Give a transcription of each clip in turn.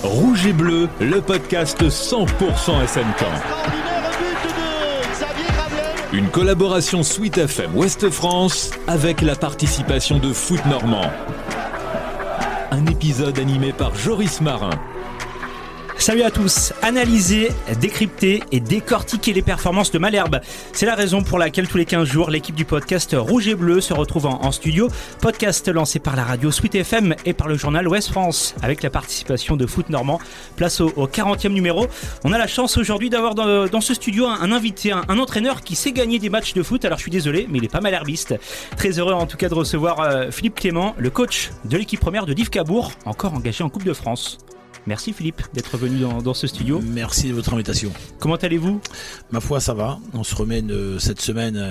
Rouge et Bleu, le podcast 100% SM Caen. Une collaboration Sweet FM Ouest France avec la participation de Foot Normand. Un épisode animé par Joris Marin. Salut à tous, analyser, décrypter et décortiquer les performances de Malherbe. C'est la raison pour laquelle tous les 15 jours, l'équipe du podcast Rouge et Bleu se retrouve en studio. Podcast lancé par la radio Sweet FM et par le journal Ouest France, avec la participation de Foot Normand. Place au 40e numéro. On a la chance aujourd'hui d'avoir dans ce studio un invité, un entraîneur qui sait gagner des matchs de foot. Alors je suis désolé, mais il n'est pas malherbiste. Très heureux en tout cas de recevoir Philippe Clément, le coach de l'équipe première de Div Cabourg, encore engagé en Coupe de France. Merci Philippe d'être venu dans ce studio. Merci de votre invitation. Comment allez-vous ? Ma foi, ça va. On se remet cette semaine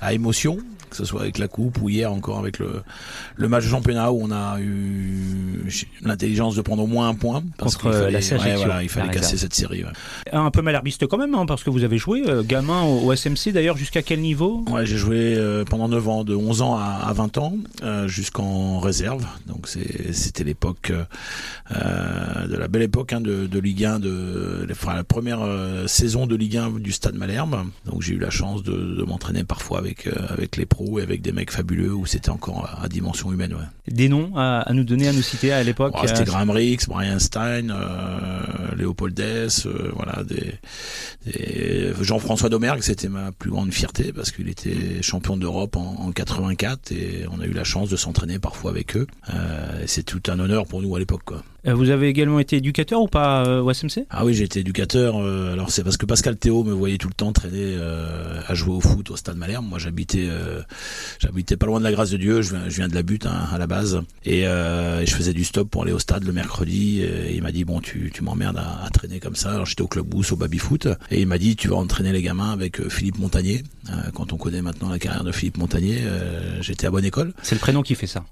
à émotion, que ce soit avec la coupe ou hier encore avec le match de championnat où on a eu l'intelligence de prendre au moins un point. Parce contre la CAJACcio. Il fallait casser cette série. Ouais. Un peu malherbiste quand même, parce que vous avez joué gamin au SMC d'ailleurs, jusqu'à quel niveau ? Ouais, j'ai joué pendant 9 ans, de 11 ans à 20 ans, jusqu'en réserve. Donc c'était l'époque... de la belle époque de Ligue 1, la première saison de Ligue 1 du Stade Malherbe. Donc j'ai eu la chance de m'entraîner parfois avec les pros et avec des mecs fabuleux où c'était encore à dimension humaine. Ouais. Des noms à nous donner, à nous citer à l'époque. C'était Graham Rix, Brian Stein, Léopold Dess, voilà, Jean-François Domergue, c'était ma plus grande fierté parce qu'il était champion d'Europe en 84 et on a eu la chance de s'entraîner parfois avec eux. Et c'est tout un honneur pour nous à l'époque, quoi. Vous avez également été éducateur ou pas au SMC ? Ah oui, j'ai été éducateur. Alors c'est parce que Pascal Théo me voyait tout le temps traîner à jouer au foot au Stade Malherbe. Moi j'habitais pas loin de la Grâce de Dieu. Je viens de la Butte à la base et je faisais du stop pour aller au stade le mercredi. Et il m'a dit bon tu m'emmerdes à traîner comme ça. Alors j'étais au club Bousse au baby foot et il m'a dit tu vas entraîner les gamins avec Philippe Montagnier. Quand on connaît maintenant la carrière de Philippe Montagnier, j'étais à bonne école. C'est le prénom qui fait ça.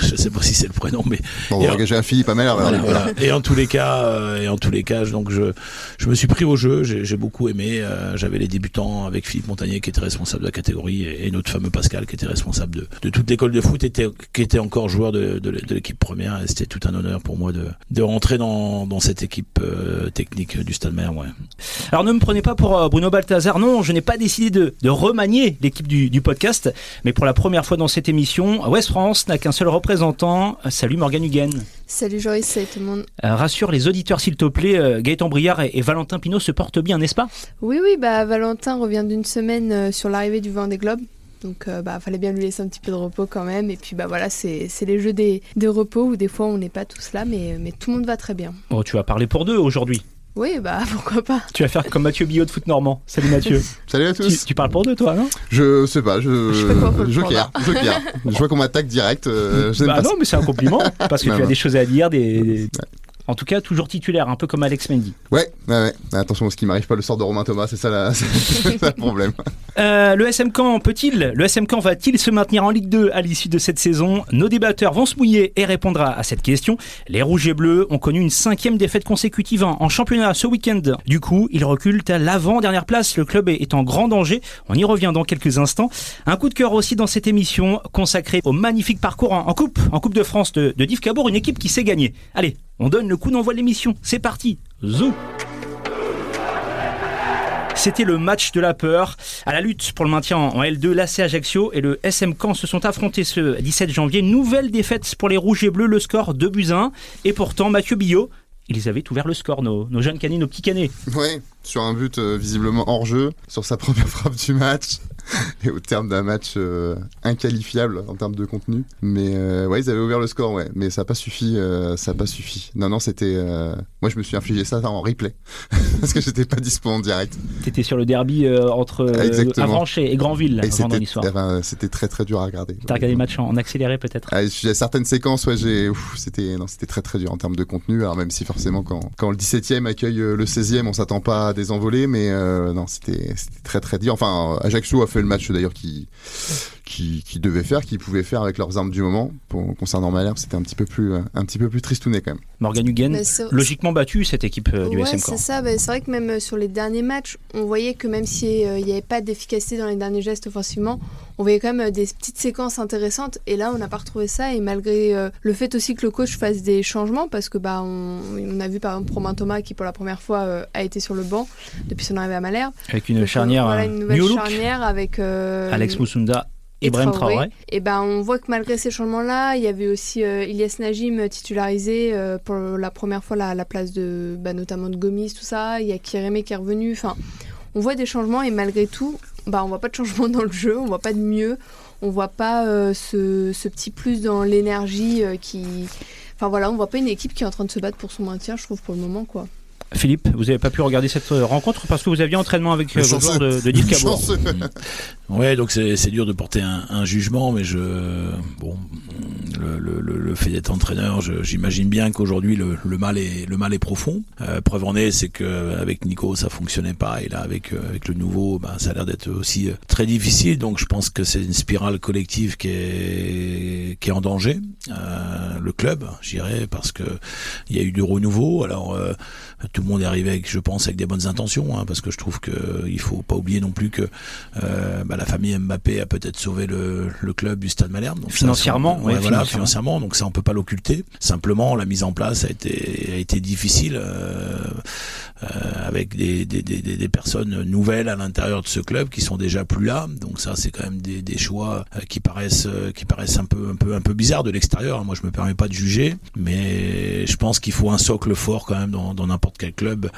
Je sais pas si c'est le prénom, mais bon, on va engager un Philippe à Malherbe. Voilà. Et en tous les cas, donc je me suis pris au jeu. J'ai beaucoup aimé. J'avais les débutants avec Philippe Montagnier qui était responsable de la catégorie et notre fameux Pascal qui était responsable de toute l'école de foot qui était encore joueur de l'équipe première. Et c'était tout un honneur pour moi de rentrer dans cette équipe technique du Stade Malherbe. Ouais. Alors ne me prenez pas pour Bruno Balthazar. Non, je n'ai pas décidé de remanier l'équipe du podcast, mais pour la première fois dans cette émission, Ouest France n'a qu'un seul représentant. Salut Morgane Huguen. Salut Joris, salut tout le monde. Rassure les auditeurs s'il te plaît, Gaëtan Briard et Valentin Pinault se portent bien, n'est-ce pas ? Oui, Valentin revient d'une semaine sur l'arrivée du Vendée Globe. Donc fallait bien lui laisser un petit peu de repos quand même. Et puis voilà, c'est les jeux de repos où des fois on n'est pas tous là, mais tout le monde va très bien. Bon, tu vas parler pour deux aujourd'hui. Oui, pourquoi pas. Tu vas faire comme Mathieu Billot de Foot Normand. Salut Mathieu. Salut à tous. Tu parles pour deux toi, non ? Je sais pas, je pierre. Je vois qu'on m'attaque direct. Non, mais c'est un compliment, parce que tu as des choses à dire, En tout cas, toujours titulaire, un peu comme Alex Mendy. Ouais. Attention, parce qu'il m'arrive pas le sort de Romain Thomas, c'est ça le problème. Le SM Caen va-t-il se maintenir en Ligue 2 à l'issue de cette saison ? Nos débatteurs vont se mouiller et répondre à cette question. Les Rouges et Bleus ont connu une 5e défaite consécutive en championnat ce week-end. Du coup, ils reculent à l'avant-dernière place. Le club est en grand danger. On y revient dans quelques instants. Un coup de cœur aussi dans cette émission consacrée au magnifique parcours en Coupe de France de Div Cabourg, une équipe qui sait gagner. Allez, on donne le coup d'envoi de l'émission. C'est parti. Zou. C'était le match de la peur. À la lutte pour le maintien en L2, l'AC Ajaccio et le SM Caen se sont affrontés ce 17 janvier. Nouvelle défaite pour les Rouges et Bleus, le score 2-1. Et pourtant, Mathieu Billot, ils avaient ouvert le score, nos jeunes canets, nos petits canets. Ouais, sur un but visiblement hors jeu, sur sa première frappe du match. Et au terme d'un match inqualifiable en termes de contenu. Mais ils avaient ouvert le score, ouais. Mais ça n'a pas suffi. Non, c'était... Moi, je me suis infligé ça en replay. Parce que j'étais pas dispo en direct. T'étais sur le derby entre Avranches et Granville, vendredi soir. C'était très très dur à regarder. T'as regardé le match en accéléré peut-être ? J'ai certaines séquences, c'était très très dur en termes de contenu. Alors même si forcément quand le 17e accueille le 16e, on s'attend pas à des envolées. Mais non, c'était très très dur. Enfin, Ajaccio a fait le match d'ailleurs qui devaient faire, qu'ils pouvaient faire avec leurs armes du moment. Concernant Malherbe, c'était un petit peu plus tristouné quand même. Morgan Huguen, logiquement battu cette équipe du SM Caen. C'est ça. C'est vrai que même sur les derniers matchs, on voyait que même s'il n'y avait pas d'efficacité dans les derniers gestes offensivement, on voyait quand même des petites séquences intéressantes. Et là, on n'a pas retrouvé ça. Et malgré le fait aussi que le coach fasse des changements, parce que on a vu par exemple Romain Thomas qui pour la première fois a été sur le banc depuis son arrivée à Malherbe. Avec une charnière, une nouvelle charnière avec Alex Moussunda. Ibrahim Traoré. Et on voit que malgré ces changements-là, il y avait aussi Ilyes Najim titularisé pour la première fois à la place de notamment de Gomis, tout ça. Il y a Kérémé qui est revenu. Enfin, on voit des changements et malgré tout, on voit pas de changement dans le jeu, on voit pas de mieux, on voit pas ce petit plus dans l'énergie on voit pas une équipe qui est en train de se battre pour son maintien, je trouve, pour le moment, quoi. Philippe, vous n'avez pas pu regarder cette rencontre parce que vous aviez entraînement avec vos joueurs de Nice Cabourg. Ouais, donc c'est dur de porter un jugement, mais le fait d'être entraîneur, j'imagine bien qu'aujourd'hui le mal est profond. Preuve en est, c'est que avec Nico ça fonctionnait pas, et là avec le nouveau, ça a l'air d'être aussi très difficile. Donc je pense que c'est une spirale collective qui est en danger. Le club, j'irais, parce que il y a eu du renouveau. Alors tout le monde est arrivé avec des bonnes intentions, parce que je trouve que il faut pas oublier non plus que la famille Mbappé a peut-être sauvé le club du Stade Malherbe. Donc financièrement, financièrement. Donc ça, on peut pas l'occulter. Simplement, la mise en place a été difficile, avec des personnes nouvelles à l'intérieur de ce club qui sont déjà plus là. Donc ça, c'est quand même des choix qui paraissent un peu bizarres de l'extérieur. Moi, je me permets pas de juger, mais je pense qu'il faut un socle fort quand même dans n'importe quel club,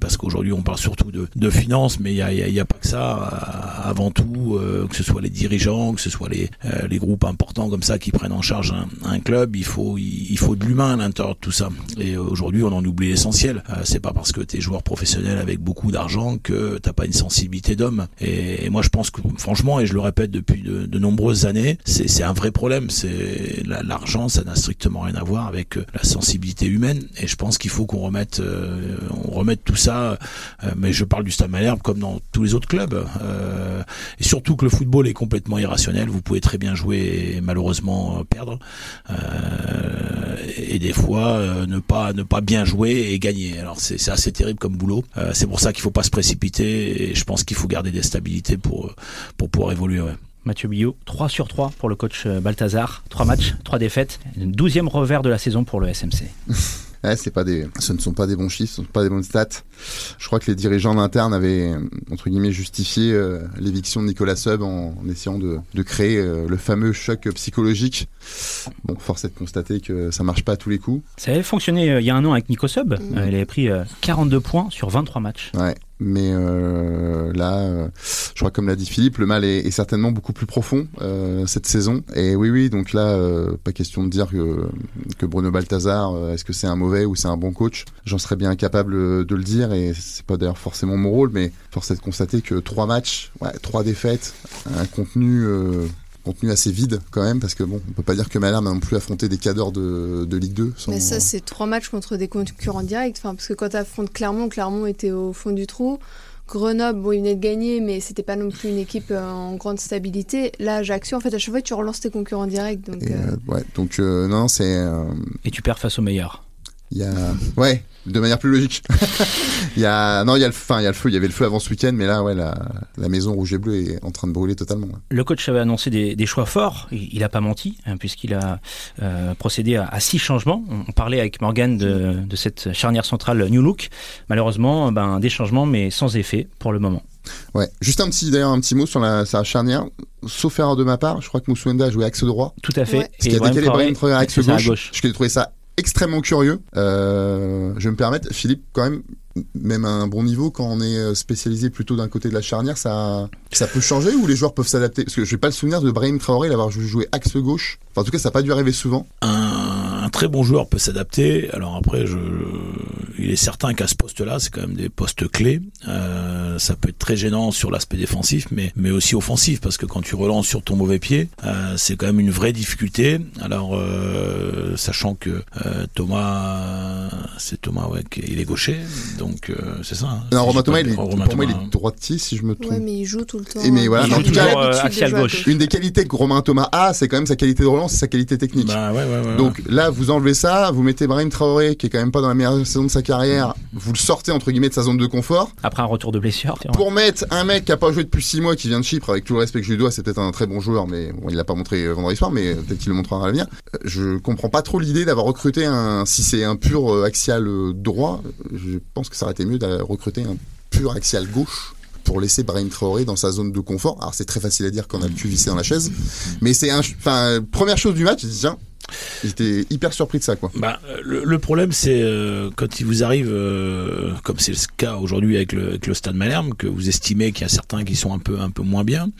parce qu'aujourd'hui on parle surtout de finances, mais il y a pas que ça. Avant tout, que ce soit les dirigeants, que ce soit les groupes importants comme ça qui prennent en charge un club, il faut de l'humain à l'intérieur de tout ça. Et aujourd'hui, on en oublie l'essentiel. C'est pas parce que t'es joueur professionnel avec beaucoup d'argent que t'as pas une sensibilité d'homme. Et moi, je pense que franchement, et je le répète depuis de nombreuses années, c'est un vrai problème. C'est l'argent, ça n'a strictement rien à voir avec la sensibilité humaine. Et je pense qu'il faut qu'on remette tout ça. Mais je parle du Stade Malherbe comme dans tous les autres clubs. Et surtout que le football est complètement irrationnel. Vous pouvez très bien jouer et malheureusement perdre, et des fois ne pas bien jouer et gagner. Alors c'est assez terrible comme boulot. C'est pour ça qu'il faut pas se précipiter, et je pense qu'il faut garder des stabilités pour pouvoir évoluer. Ouais. Mathieu Billot, 3/3 pour le coach Balthazar, 3 matchs, 3 défaites, 12e revers de la saison pour le SMC. Ouais, ce ne sont pas des bons chiffres, ce ne sont pas des bonnes stats. Je crois que les dirigeants internes avaient, entre guillemets, justifié l'éviction de Nicolas Seub en essayant de créer le fameux choc psychologique. Bon, force est de constater que ça marche pas à tous les coups. Ça avait fonctionné il y a un an avec Nico Seub. Il avait pris 42 points sur 23 matchs. Ouais. Mais là, je crois, comme l'a dit Philippe, le mal est certainement beaucoup plus profond cette saison. Et oui, donc là, pas question de dire que Bruno Balthazar, est-ce que c'est un mauvais ou c'est un bon coach? J'en serais bien incapable de le dire, et c'est pas d'ailleurs forcément mon rôle, mais force est de constater que 3 matchs, 3 défaites, un contenu assez vide quand même, parce que on peut pas dire que Malherbe a non plus affronté des cadors de Ligue 2. Mais ça, c'est 3 matchs contre des concurrents directs, parce que quand tu affrontes Clermont était au fond du trou. Grenoble, il venait de gagner, mais c'était pas non plus une équipe en grande stabilité. Là, Ajaccio, en fait, à chaque fois, tu relances tes concurrents directs. Donc, non, c'est... Et tu perds face aux meilleurs. Ouais, de manière plus logique. Il y avait le feu avant ce week-end, mais là, la maison rouge et bleue est en train de brûler totalement. Le coach avait annoncé des choix forts. Il n'a pas menti, puisqu'il a procédé à 6 changements. On parlait avec Morgan de cette charnière centrale New Look. Malheureusement, des changements, mais sans effet pour le moment. Ouais, juste un petit mot sur sa charnière. Sauf erreur de ma part, je crois que Moussouenda a joué axe droit. Tout à fait. Ouais. Parce qu'il a décalé Ibrahim Traoré à axe gauche. Je trouvais ça extrêmement curieux. Je vais me permettre, Philippe, quand même un bon niveau, quand on est spécialisé plutôt d'un côté de la charnière, ça peut changer, ou les joueurs peuvent s'adapter? Parce que je n'ai pas le souvenir de Brahim Traoré d'avoir joué axe gauche. Enfin, en tout cas, ça n'a pas dû arriver souvent. Un très bon joueur peut s'adapter. Alors après, il est certain qu'à ce poste-là, c'est quand même des postes clés. Ça peut être très gênant sur l'aspect défensif, mais aussi offensif, parce que quand tu relances sur ton mauvais pied, c'est quand même une vraie difficulté. Alors, sachant que Thomas, il est gaucher, donc c'est ça. Hein. Non, Romain Thomas, pour moi, il est droitier, si je me trompe. Ouais, mais il joue tout le temps. Mais voilà, il joue toujours axial gauche. Une des qualités que Romain Thomas a, c'est quand même sa qualité de relance, sa qualité technique. Bah, ouais. Donc là, vous enlevez ça, vous mettez Brahim Traoré, qui est quand même pas dans la meilleure saison de sa carrière, vous le sortez entre guillemets de sa zone de confort. Après un retour de blessure. Pour mettre un mec qui a pas joué depuis 6 mois, qui vient de Chypre, avec tout le respect que je lui dois, c'est peut-être un très bon joueur, mais bon, il l'a pas montré vendredi soir, mais peut-être qu'il le montrera à l'avenir. Je comprends pas trop l'idée d'avoir recruté si c'est un pur axial droit, je pense que ça aurait été mieux de recruter un pur axial gauche pour laisser Brahim Traoré dans sa zone de confort. Alors c'est très facile à dire quand on a le cul vissé dans la chaise, mais c'est première chose du match, je dis tiens, j'étais hyper surpris de ça, quoi. Bah, le problème, c'est quand il vous arrive, comme c'est le cas aujourd'hui avec le Stade Malherbe, que vous estimez qu'il y a certains qui sont un peu moins bien.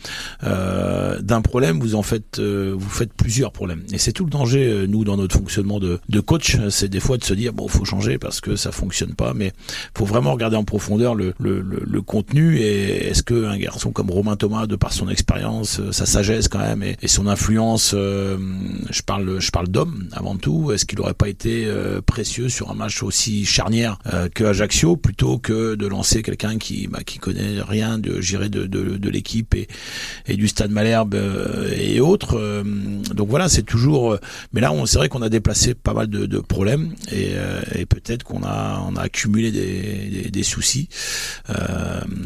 D'un problème, vous faites plusieurs problèmes. Et c'est tout le danger, nous, dans notre fonctionnement de coach, c'est des fois de se dire bon, faut changer parce que ça fonctionne pas, mais faut vraiment regarder en profondeur le contenu. Et est-ce que un garçon comme Romain Thomas, de par son expérience, sa sagesse quand même et son influence, je parle d'homme avant tout, est-ce qu'il n'aurait pas été précieux sur un match aussi charnière que Ajaccio, plutôt que de lancer quelqu'un qui connaît rien de l'équipe et du Stade Malherbe et autres. Donc voilà, c'est toujours. Mais là, c'est vrai qu'on a déplacé pas mal de problèmes et peut-être qu'on a accumulé des soucis.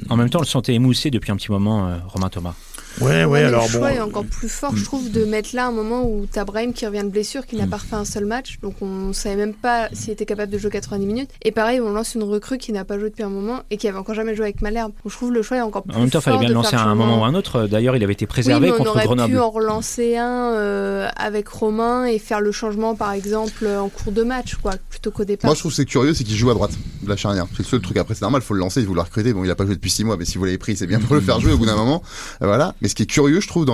En même temps, on le sentait émoussé depuis un petit moment, Romain Thomas. Ouais, alors le choix est encore plus fort, je trouve, de mettre là un moment où t'as Brahim qui revient de blessure, qui n'a pas refait un seul match, donc on savait même pas s'il était capable de jouer 90 minutes. Et pareil, on lance une recrue qui n'a pas joué depuis un moment et qui avait encore jamais joué avec Malherbe. Donc je trouve le choix est encore plus fort. En même temps, il fallait bien le lancer à un moment ou à un autre. D'ailleurs, il avait été préservé contre Grenoble. On aurait pu en relancer un avec Romain et faire le changement, par exemple, en cours de match, quoi, plutôt qu'au départ. Moi, je trouve que c'est curieux, c'est qu'il joue à droite de la charnière. C'est le seul truc. Après, c'est normal, faut le lancer, vous le recruter. Bon, il a pas joué depuis 6 mois, mais si vous l'avez pris, c'est bien pour le faire jouer au bout d'un moment. Voilà. Mais ce qui est curieux, je trouve,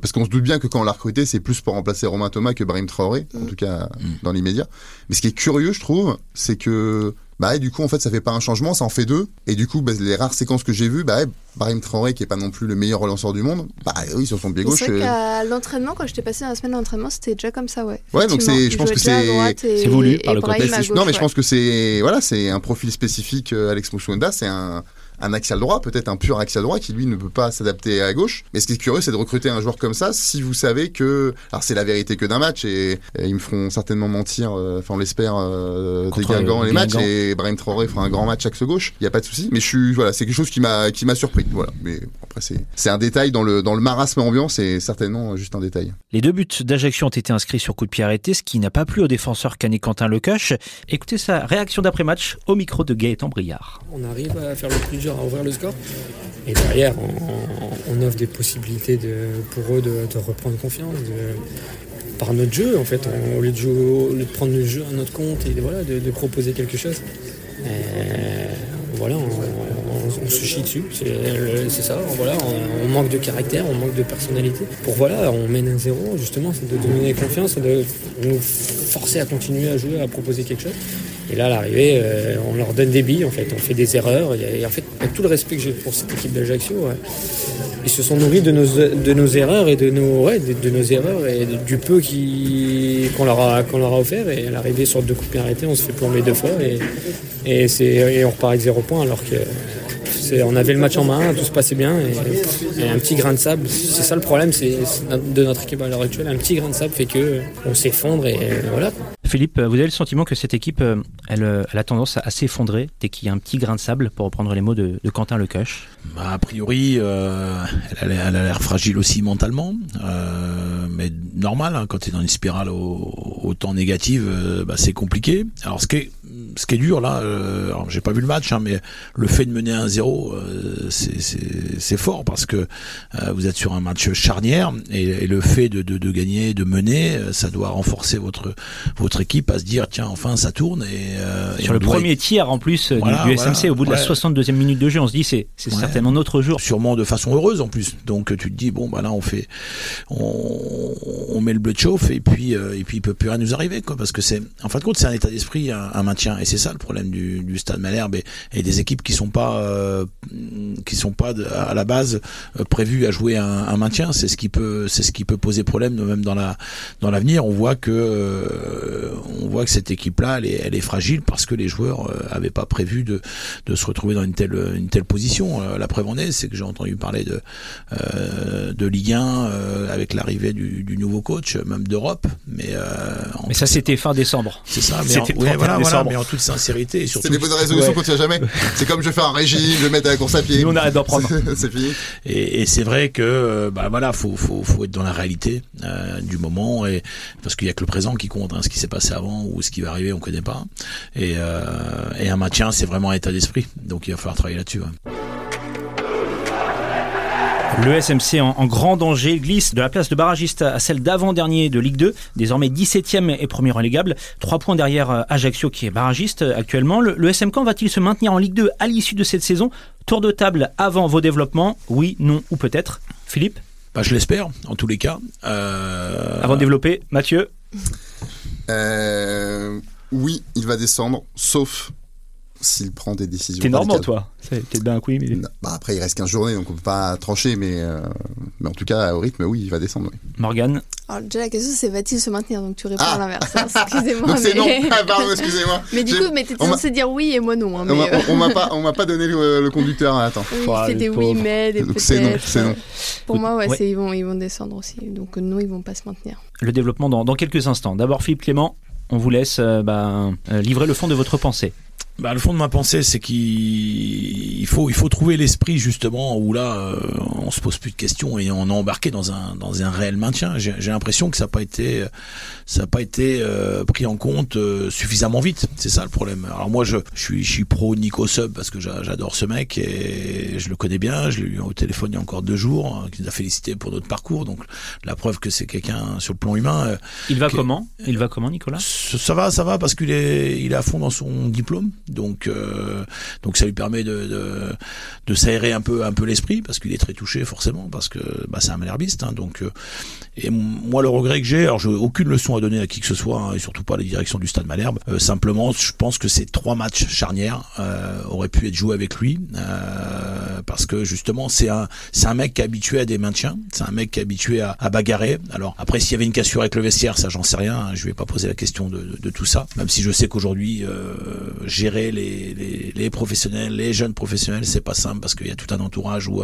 parce qu'on se doute bien que quand on l'a recruté, c'est plus pour remplacer Romain Thomas que Brahim Traoré, en tout cas dans l'immédiat. Mais ce qui est curieux, je trouve, c'est que du coup, en fait, ça fait pas un changement, ça en fait 2. Et du coup, les rares séquences que j'ai vues, Brahim Traoré, qui est pas non plus le meilleur relanceur du monde, oui, sur son pied gauche. C'est vrai qu'à l'entraînement, quand j'étais passé dans la semaine d'entraînement, c'était déjà comme ça, ouais. Ouais, donc je pense que c'est voulu par le coach. Non, mais je pense que c'est un profil spécifique. Alex Moussouenda, c'est un axial droit, peut-être un pur axial droit qui lui ne peut pas s'adapter à gauche. Mais ce qui est curieux, c'est de recruter un joueur comme ça si vous savez que, alors c'est la vérité que d'un match et ils me feront certainement mentir, on l'espère, des Guingamp les matchs, et Brahim Traoré fera un grand match axe gauche, il y a pas de souci. Mais c'est quelque chose qui m'a surpris. Voilà. Mais après c'est un détail dans le marasme ambiant, c'est certainement juste un détail. Les 2 buts d'Ajaccio ont été inscrits sur coup de pied arrêté, ce qui n'a pas plu au défenseur canet Quentin Lecoche. Écoutez sa réaction d'après-match au micro de Gaëtan Briard. On arrive à faire le plus dur, à ouvrir le score, et derrière on offre des possibilités pour eux de reprendre confiance par notre jeu, en fait, au lieu de prendre le jeu à notre compte et de proposer quelque chose. Voilà, on se chie dessus, c'est ça. Voilà, on manque de caractère, on manque de personnalité. On mène 1-0, justement, c'est de donner confiance, de nous forcer à continuer à jouer, à proposer quelque chose. Et là, à l'arrivée, on leur donne des billes, en fait, on fait des erreurs. Et en fait, avec tout le respect que j'ai pour cette équipe d'Ajaccio, ils se sont nourris de nos erreurs et de nos erreurs et du peu qu'on leur a offert. Et à l'arrivée, sur 2 coups de pied arrêtés, on se fait plomber 2 fois et on repart avec 0 points alors que on avait le match en main, tout se passait bien et un petit grain de sable, c'est ça le problème de notre équipe à l'heure actuelle, un petit grain de sable fait que on s'effondre et voilà. Philippe, vous avez le sentiment que cette équipe, elle a tendance à s'effondrer dès qu'il y a un petit grain de sable, pour reprendre les mots de Quentin Lecoche? A priori, elle a l'air fragile aussi mentalement, mais normal, quand tu es dans une spirale autant négative, c'est compliqué. Alors ce qui est dur là, alors j'ai pas vu le match, mais le fait de mener 1-0, c'est fort parce que vous êtes sur un match charnière et le fait de gagner, de mener, ça doit renforcer votre équipe à se dire tiens, enfin ça tourne. Et sur le premier tiers en plus du SMC, au bout de la 62e minute de jeu, on se dit c'est certainement notre jour. Sûrement de façon heureuse en plus. Donc tu te dis bon là on met le bleu de chauffe et puis il peut plus rien nous arriver, quoi, parce que en fin de compte c'est un état d'esprit, un maintien Et c'est ça le problème du Stade Malherbe et des équipes qui sont pas à la base prévues à jouer un maintien. C'est ce qui peut poser problème même dans l'avenir. On voit que cette équipe-là, elle est fragile parce que les joueurs avaient pas prévu de se retrouver dans une telle position. La preuve en est, c'est que j'ai entendu parler de Ligue 1 avec l'arrivée du nouveau coach, même d'Europe. Mais ça, c'était fin décembre. C'est ça. Mais en toute sincérité. Et surtout, c'est des bonnes résolutions qu'on tient jamais. C'est comme je fais un régime, je vais mettre à la course à pied. Nous, on arrête d'en prendre. C'est fini. Et c'est vrai que faut être dans la réalité du moment, et parce qu'il y a que le présent qui compte. Ce qui s'est passé avant ou ce qui va arriver, on connaît pas. Et un maintien, c'est vraiment un état d'esprit. Donc il va falloir travailler là-dessus. Ouais. Le SMC en grand danger, glisse de la place de barragiste à celle d'avant-dernier de Ligue 2, désormais 17e et premier relégable, 3 points derrière Ajaccio qui est barragiste actuellement. Le SM Caen va-t-il se maintenir en Ligue 2 à l'issue de cette saison? Tour de table avant vos développements, oui, non ou peut-être. Philippe? Je l'espère, en tous les cas. Avant de développer, Mathieu? Oui, il va descendre, sauf s'il prend des décisions. T'es normand, toi. T'es bien un coup, mais... Après, il reste 15 journées, donc on peut pas trancher, mais en tout cas, au rythme, oui, il va descendre. Oui. Morgane? Alors déjà, la question, c'est va-t-il se maintenir? Donc tu réponds à l'inverse. Excusez-moi. Donc c'est non. Pardon, excusez-moi. Mais du coup, t'étais censé dire oui et moi non. On m'a pas donné le conducteur. Attends. Oui, c'était oui, mais peut-être. C'est non. Pour moi, ils vont descendre aussi. Donc non, ils vont pas se maintenir. Le développement dans quelques instants. D'abord, Philippe Clément, on vous laisse livrer le fond de votre pensée. Le fond de ma pensée, c'est qu'il faut trouver l'esprit justement où là on se pose plus de questions et on est embarqué dans un réel maintien. J'ai l'impression que ça n'a pas été pris en compte suffisamment vite. C'est ça le problème. Alors moi je suis pro Nico Sub parce que j'adore ce mec et je le connais bien. Je l'ai eu au téléphone il y a encore 2 jours, qui nous a félicité pour notre parcours. Donc la preuve que c'est quelqu'un sur le plan humain. Il va comment Nicolas? Ça va parce qu'il est à fond dans son diplôme. Donc ça lui permet de s'aérer un peu l'esprit parce qu'il est très touché forcément parce que c'est un malherbiste. Et moi le regret que j'ai, alors j'ai aucune leçon à donner à qui que ce soit et surtout pas à la direction du Stade Malherbe. Simplement, je pense que ces 3 matchs charnières auraient pu être joués avec lui parce que justement c'est un mec qui est habitué à des maintiens, c'est un mec qui est habitué à bagarrer. Alors après s'il y avait une cassure avec le vestiaire, ça j'en sais rien. Je vais pas poser la question de tout ça, même si je sais qu'aujourd'hui gérer les professionnels, les jeunes professionnels, c'est pas simple parce qu'il y a tout un entourage où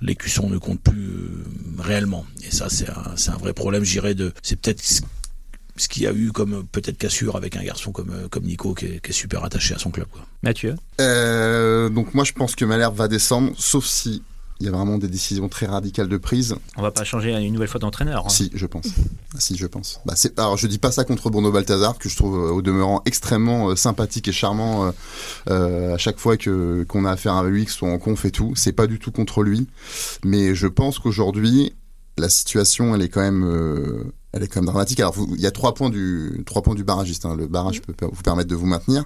les cuissons ne comptent plus réellement. Et ça, c'est un vrai problème, je dirais, c'est peut-être ce qu'il y a eu comme peut-être cassure avec un garçon comme Nico qui est super attaché à son club, quoi. Mathieu? Donc moi, je pense que Malherbe va descendre, sauf si il y a vraiment des décisions très radicales de prise. On va pas changer une nouvelle fois d'entraîneur. Si, je pense. Alors, je dis pas ça contre Bruno Balthazar, que je trouve au demeurant extrêmement sympathique et charmant à chaque fois qu'on a affaire à lui, que ce soit en conf et tout. C'est pas du tout contre lui. Mais je pense qu'aujourd'hui, la situation, elle est quand même dramatique. Alors, il y a 3 points du barragiste. Le barrage peut vous permettre de vous maintenir.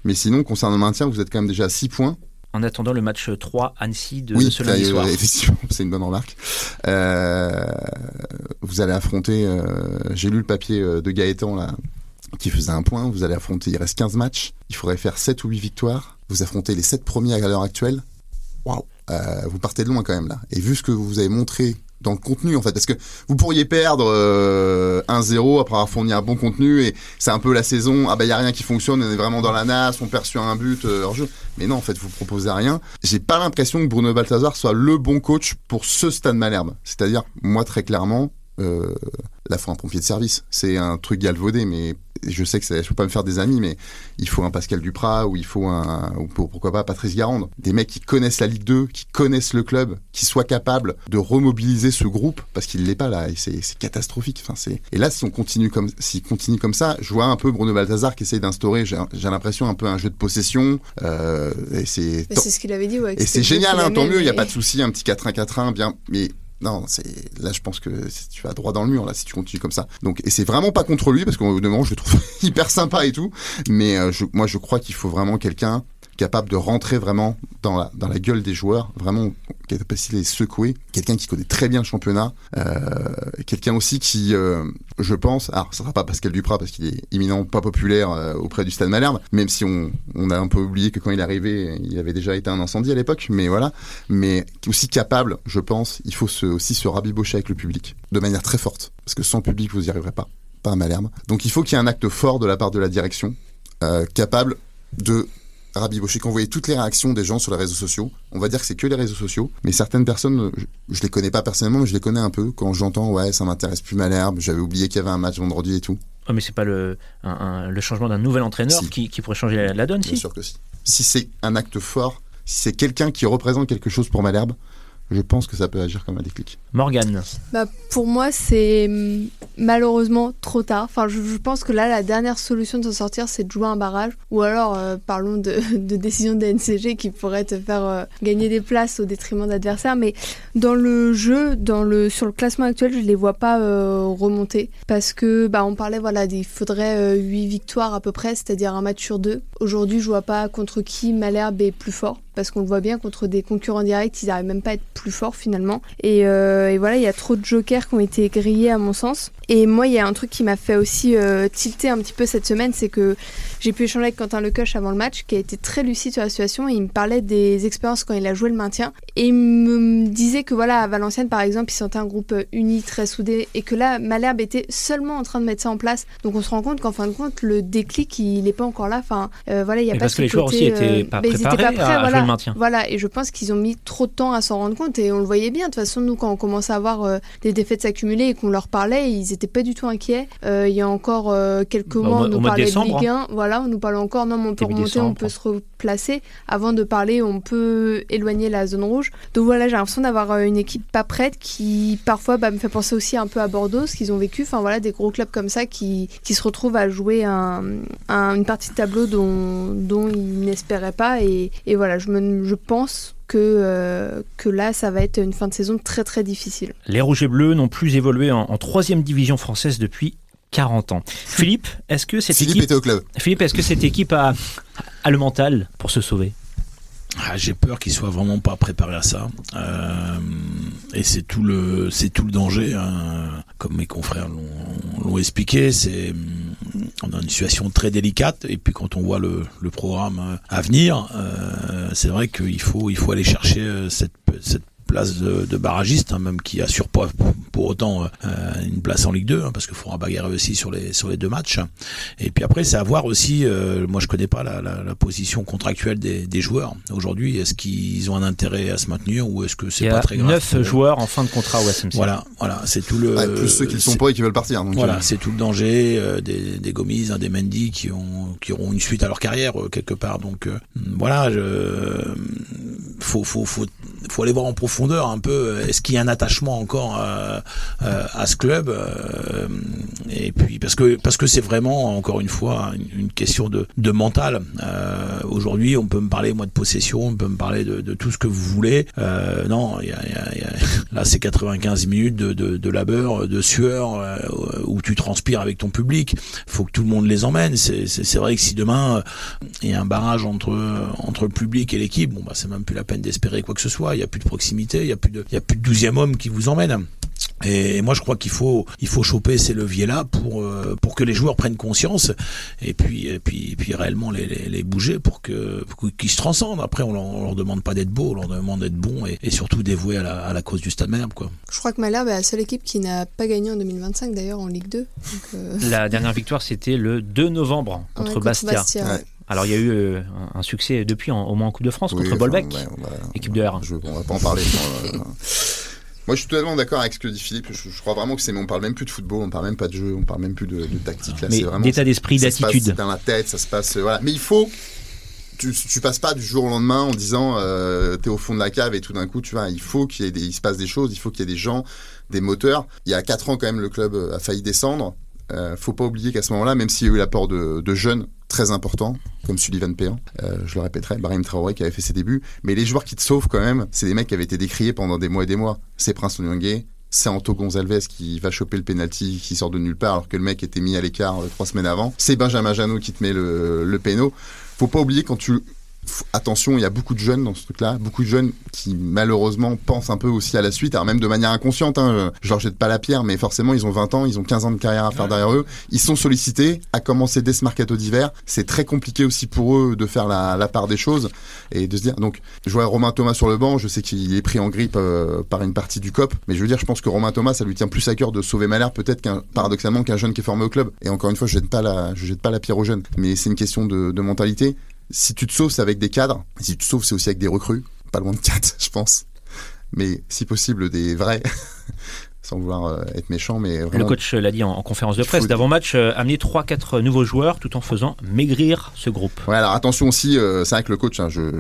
Mais sinon, concernant le maintien, vous êtes quand même déjà à 6 points. En attendant le match 3 Annecy de ce lundi soir. Oui, effectivement, c'est une bonne remarque. Vous allez affronter, j'ai lu le papier de Gaëtan là, qui faisait 1 point, vous allez affronter, il reste 15 matchs, il faudrait faire 7 ou 8 victoires, vous affrontez les 7 premiers à l'heure actuelle. Waouh, vous partez de loin quand même là. Et vu ce que vous avez montré dans le contenu en fait, parce que vous pourriez perdre 1-0 après avoir fourni un bon contenu et c'est un peu la saison, y a rien qui fonctionne, on est vraiment dans la nasse, on perd sur un but hors jeu. Mais non, en fait, vous proposez rien. J'ai pas l'impression que Bruno Balthazar soit le bon coach pour ce Stade Malherbe. C'est-à-dire, moi très clairement, là faut un pompier de service. C'est un truc galvaudé, mais je sais que je peux pas me faire des amis, mais il faut un Pascal Duprat ou il faut pourquoi pas Patrice Garande. Des mecs qui connaissent la Ligue 2, qui connaissent le club, qui soient capables de remobiliser ce groupe parce qu'il l'est pas là et c'est catastrophique. Et là, s'il continue comme ça, je vois un peu Bruno Balthazar qui essaye d'instaurer, j'ai l'impression un peu un jeu de possession. Et c'est ce qu'il avait dit, ouais. Et c'est génial, tant mieux, il y a pas de souci, un petit 4-1-4-1 bien, mais non, là je pense que tu vas droit dans le mur là si tu continues comme ça. Donc et c'est vraiment pas contre lui parce qu'au demeurant je le trouve hyper sympa et tout, mais moi je crois qu'il faut vraiment quelqu'un capable de rentrer vraiment dans la gueule des joueurs, vraiment capable de les secouer, quelqu'un qui connaît très bien le championnat, quelqu'un aussi qui, je pense, alors ça sera pas Pascal Duprat parce qu'il est éminemment pas populaire auprès du Stade Malherbe, même si on a un peu oublié que quand il est arrivé, il avait déjà été un incendie à l'époque, mais voilà, mais aussi capable, je pense, il faut aussi se rabibocher avec le public, de manière très forte, parce que sans public, vous n'y arriverez pas à Malherbe. Donc il faut qu'il y ait un acte fort de la part de la direction, capable de rabibocher. Quand vous voyez toutes les réactions des gens sur les réseaux sociaux, on va dire que c'est que les réseaux sociaux, mais certaines personnes, je les connais pas personnellement, mais je les connais un peu. Quand j'entends, ouais, ça m'intéresse plus Malherbe, j'avais oublié qu'il y avait un match vendredi et tout. Oh, mais c'est pas le changement d'un nouvel entraîneur qui pourrait changer la donne, Bien sûr que si. Si c'est un acte fort, si c'est quelqu'un qui représente quelque chose pour Malherbe, je pense que ça peut agir comme un déclic. Morgane. Pour moi, c'est malheureusement trop tard. Enfin, je pense que là, la dernière solution de s'en sortir, c'est de jouer un barrage. Ou alors, parlons de décision de NCG qui pourrait te faire gagner des places au détriment d'adversaires. Mais dans le jeu, sur le classement actuel, je ne les vois pas remonter. Parce que, on parlait, il faudrait 8 victoires à peu près, c'est-à-dire un match sur 2. Aujourd'hui, je ne vois pas contre qui Malherbe est plus fort. Parce qu'on le voit bien, contre des concurrents directs, ils n'arrivent même pas à être plus forts finalement. Et voilà, il y a trop de jokers qui ont été grillés à mon sens. Et moi, il y a un truc qui m'a fait aussi tilter un petit peu cette semaine, c'est que j'ai pu échanger avec Quentin Lecoche avant le match, qui a été très lucide sur la situation. Et il me parlait des expériences quand il a joué le maintien. Et il me disait que à Valenciennes, par exemple, il sentait un groupe uni, très soudé. Et que là, Malherbe était seulement en train de mettre ça en place. Donc on se rend compte qu'en fin de compte, le déclic, il n'est pas encore là. Enfin, il y a pas parce que les joueurs aussi n'étaient pas préparés à jouer le maintien. Voilà, et je pense qu'ils ont mis trop de temps à s'en rendre compte et on le voyait bien. De toute façon, nous, quand on commençait à voir des défaites s'accumuler et qu'on leur parlait, ils n'étaient pas du tout inquiets. Il y a encore quelques mois, on nous parlait de Ligue 1. Voilà, on nous parlait encore, non, mais on peut remonter, on peut se replacer. Avant de parler, on peut éloigner la zone rouge. Donc voilà, j'ai l'impression d'avoir une équipe pas prête qui, parfois, me fait penser aussi un peu à Bordeaux, ce qu'ils ont vécu. Enfin voilà, des gros clubs comme ça qui se retrouvent à jouer une partie de tableau dont ils n'espéraient pas. Et voilà, je pense que là, ça va être une fin de saison très très difficile. Les Rouges et Bleus n'ont plus évolué en 3e division française depuis 40 ans. Philippe, est-ce que cette était au club. Philippe, est-ce que cette équipe a le mental pour se sauver ? J'ai peur qu'ils soient vraiment pas préparés à ça, et c'est tout le danger, hein. Comme mes confrères l'ont expliqué, on a une situation très délicate, et puis quand on voit le programme à venir, c'est vrai qu'il faut aller chercher cette place de barragiste, hein, même qui assure pas pour autant une place en Ligue 2, hein, parce qu'il faudra bagarrer aussi sur les 2 matchs. Et puis après, c'est à voir aussi, moi je connais pas la position contractuelle des joueurs. Aujourd'hui, est-ce qu'ils ont un intérêt à se maintenir ou est-ce que c'est pas très grave? 9 joueurs en fin de contrat au SMC. Voilà, c'est tout le... plus ceux qui ne sont pas et qui veulent partir. Donc voilà, c'est tout le danger des Gomis, des Mendy qui auront une suite à leur carrière quelque part. Donc voilà, faut aller voir en profondeur un peu, est-ce qu'il y a un attachement encore à ce club, et puis parce que c'est vraiment encore une fois une question de mental. Aujourd'hui, on peut me parler moi de possession, on peut me parler de tout ce que vous voulez. Non, là c'est 95 minutes de labeur, de sueur, où tu transpires avec ton public. Faut que tout le monde les emmène. C'est vrai que si demain il y a un barrage entre le public et l'équipe, c'est même plus la peine d'espérer quoi que ce soit. Il y a plus de proximité. Il y a plus de 12e homme qui vous emmène. Et moi je crois qu'il faut choper ces leviers-là pour que les joueurs prennent conscience et puis réellement les bouger pour qu'ils se transcendent. Après on leur demande pas d'être beau, on leur demande d'être bon et surtout dévoué à la cause du Stade Malherbe, quoi. Je crois que Malherbe est la seule équipe qui n'a pas gagné en 2025 d'ailleurs en Ligue 2. Donc La dernière victoire c'était le 2 novembre contre Bastia. Ouais. Alors il y a eu un succès depuis au moins en Coupe de France contre Bolbec, équipe de R1. On va pas en parler. Moi je suis totalement d'accord avec ce que dit Philippe. Je crois vraiment que on parle même plus de football, on parle même pas de jeu, on parle même plus de tactique. Là, mais c'est vraiment d'état d'esprit, d'attitude. Ça se passe dans la tête, ça se passe. Voilà. Mais il faut. Tu passes pas du jour au lendemain en disant t'es au fond de la cave et tout d'un coup tu vois, il faut il se passe des choses, il faut qu'il y ait des gens, des moteurs. Il y a 4 ans quand même le club a failli descendre. Faut pas oublier qu'à ce moment-là, même s'il y a eu l'apport de jeunes très importants, comme Sullivan Péan, je le répéterai, Brahim Traoré qui avait fait ses débuts, mais les joueurs qui te sauvent quand même, c'est des mecs qui avaient été décriés pendant des mois et des mois. C'est Prince Onyangé, c'est Anto Gonzalez qui va choper le penalty qui sort de nulle part alors que le mec était mis à l'écart 3 semaines avant. C'est Benjamin Janot qui te met le péno. Faut pas oublier quand tu attention, il y a beaucoup de jeunes dans ce truc-là, beaucoup de jeunes qui malheureusement pensent un peu aussi à la suite, alors même de manière inconsciente, hein, je leur jette pas la pierre, mais forcément ils ont 20 ans, ils ont 15 ans de carrière à faire derrière eux, ils sont sollicités, à commencer dès ce mercato d'hiver, c'est très compliqué aussi pour eux de faire la part des choses et de se dire, donc je vois Romain Thomas sur le banc, je sais qu'il est pris en grippe par une partie du COP, mais je veux dire, je pense que Romain Thomas, ça lui tient plus à cœur de sauver Malherbe peut-être paradoxalement qu'un jeune qui est formé au club, et encore une fois je jette pas la pierre aux jeunes, mais c'est une question de mentalité. Si tu te sauves, c'est avec des cadres. Si tu te sauves, c'est aussi avec des recrues. Pas loin de 4, je pense. Mais si possible, des vrais. Sans vouloir être méchant, mais vraiment... Le coach l'a dit en conférence de presse d'avant-match, amener 3-4 nouveaux joueurs tout en faisant maigrir ce groupe. Ouais, alors attention aussi, c'est vrai que le coach, hein, je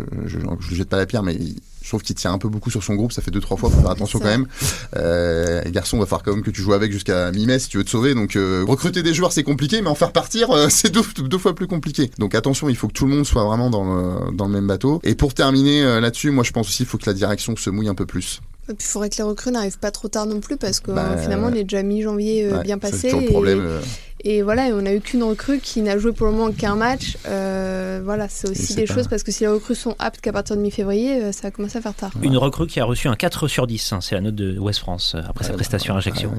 jette pas la pierre, mais je trouve qu'il tient un peu beaucoup sur son groupe, ça fait 2-3 fois, faut faire attention quand même. Garçon, va falloir quand même que tu joues avec jusqu'à mi-mai si tu veux te sauver, donc recruter des joueurs c'est compliqué, mais en faire partir c'est deux fois plus compliqué. Donc attention, il faut que tout le monde soit vraiment dans le même bateau. Et pour terminer là-dessus, moi je pense aussi qu'il faut que la direction se mouille un peu plus. Et puis il faudrait que les recrues n'arrivent pas trop tard non plus parce que finalement on est déjà mi-janvier bien passé. C'est toujours le problème. Et voilà, et on n'a eu qu'une recrue qui n'a joué pour le moment qu'un match. Voilà, c'est aussi des choses parce que si les recrues sont aptes qu'à partir de mi-février, ça va commencer à faire tard. Une recrue qui a reçu un 4/10, hein, c'est la note de West France après sa prestation à Ajaccio.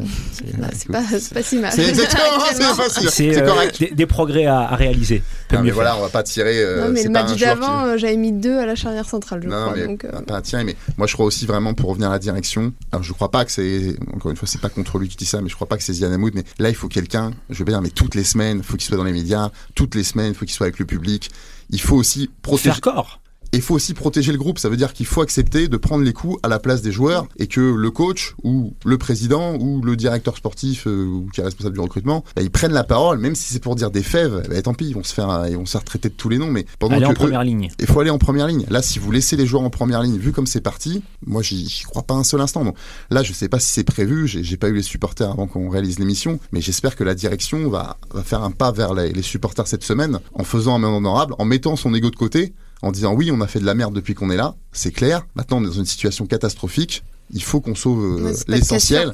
C'est pas si mal. C'est exactement, c'est correct. Des progrès à réaliser. Non, mais voilà, on va pas tirer. Non, mais le match d'avant, j'avais mis 2 à la charnière centrale, je crois. Mais donc, pas à tirer, mais moi je crois aussi vraiment pour revenir à la direction. Alors je crois pas que c'est, encore une fois, c'est pas contre lui qui dit ça, mais je crois pas que c'est Zian Hamoud, mais là il faut quelqu'un, je vais pas dire, mais toutes les semaines, il faut qu'il soit dans les médias, toutes les semaines, il faut qu'il soit avec le public. Il faut aussi protéger. Faire corps. Et il faut aussi protéger le groupe, ça veut dire qu'il faut accepter de prendre les coups à la place des joueurs et que le coach ou le président ou le directeur sportif ou qui est responsable du recrutement, ils prennent la parole, même si c'est pour dire des fèves, tant pis, ils vont se faire traiter de tous les noms, mais pendant aller en première ligne. Il faut aller en première ligne. Là, si vous laissez les joueurs en première ligne, vu comme c'est parti, moi j'y crois pas un seul instant. Donc là, je sais pas si c'est prévu, j'ai pas eu les supporters avant qu'on réalise l'émission, mais j'espère que la direction va faire un pas vers les supporters cette semaine en faisant un main honorable, en mettant son ego de côté, en disant oui, on a fait de la merde depuis qu'on est là, c'est clair. Maintenant, on est dans une situation catastrophique. Il faut qu'on sauve l'essentiel.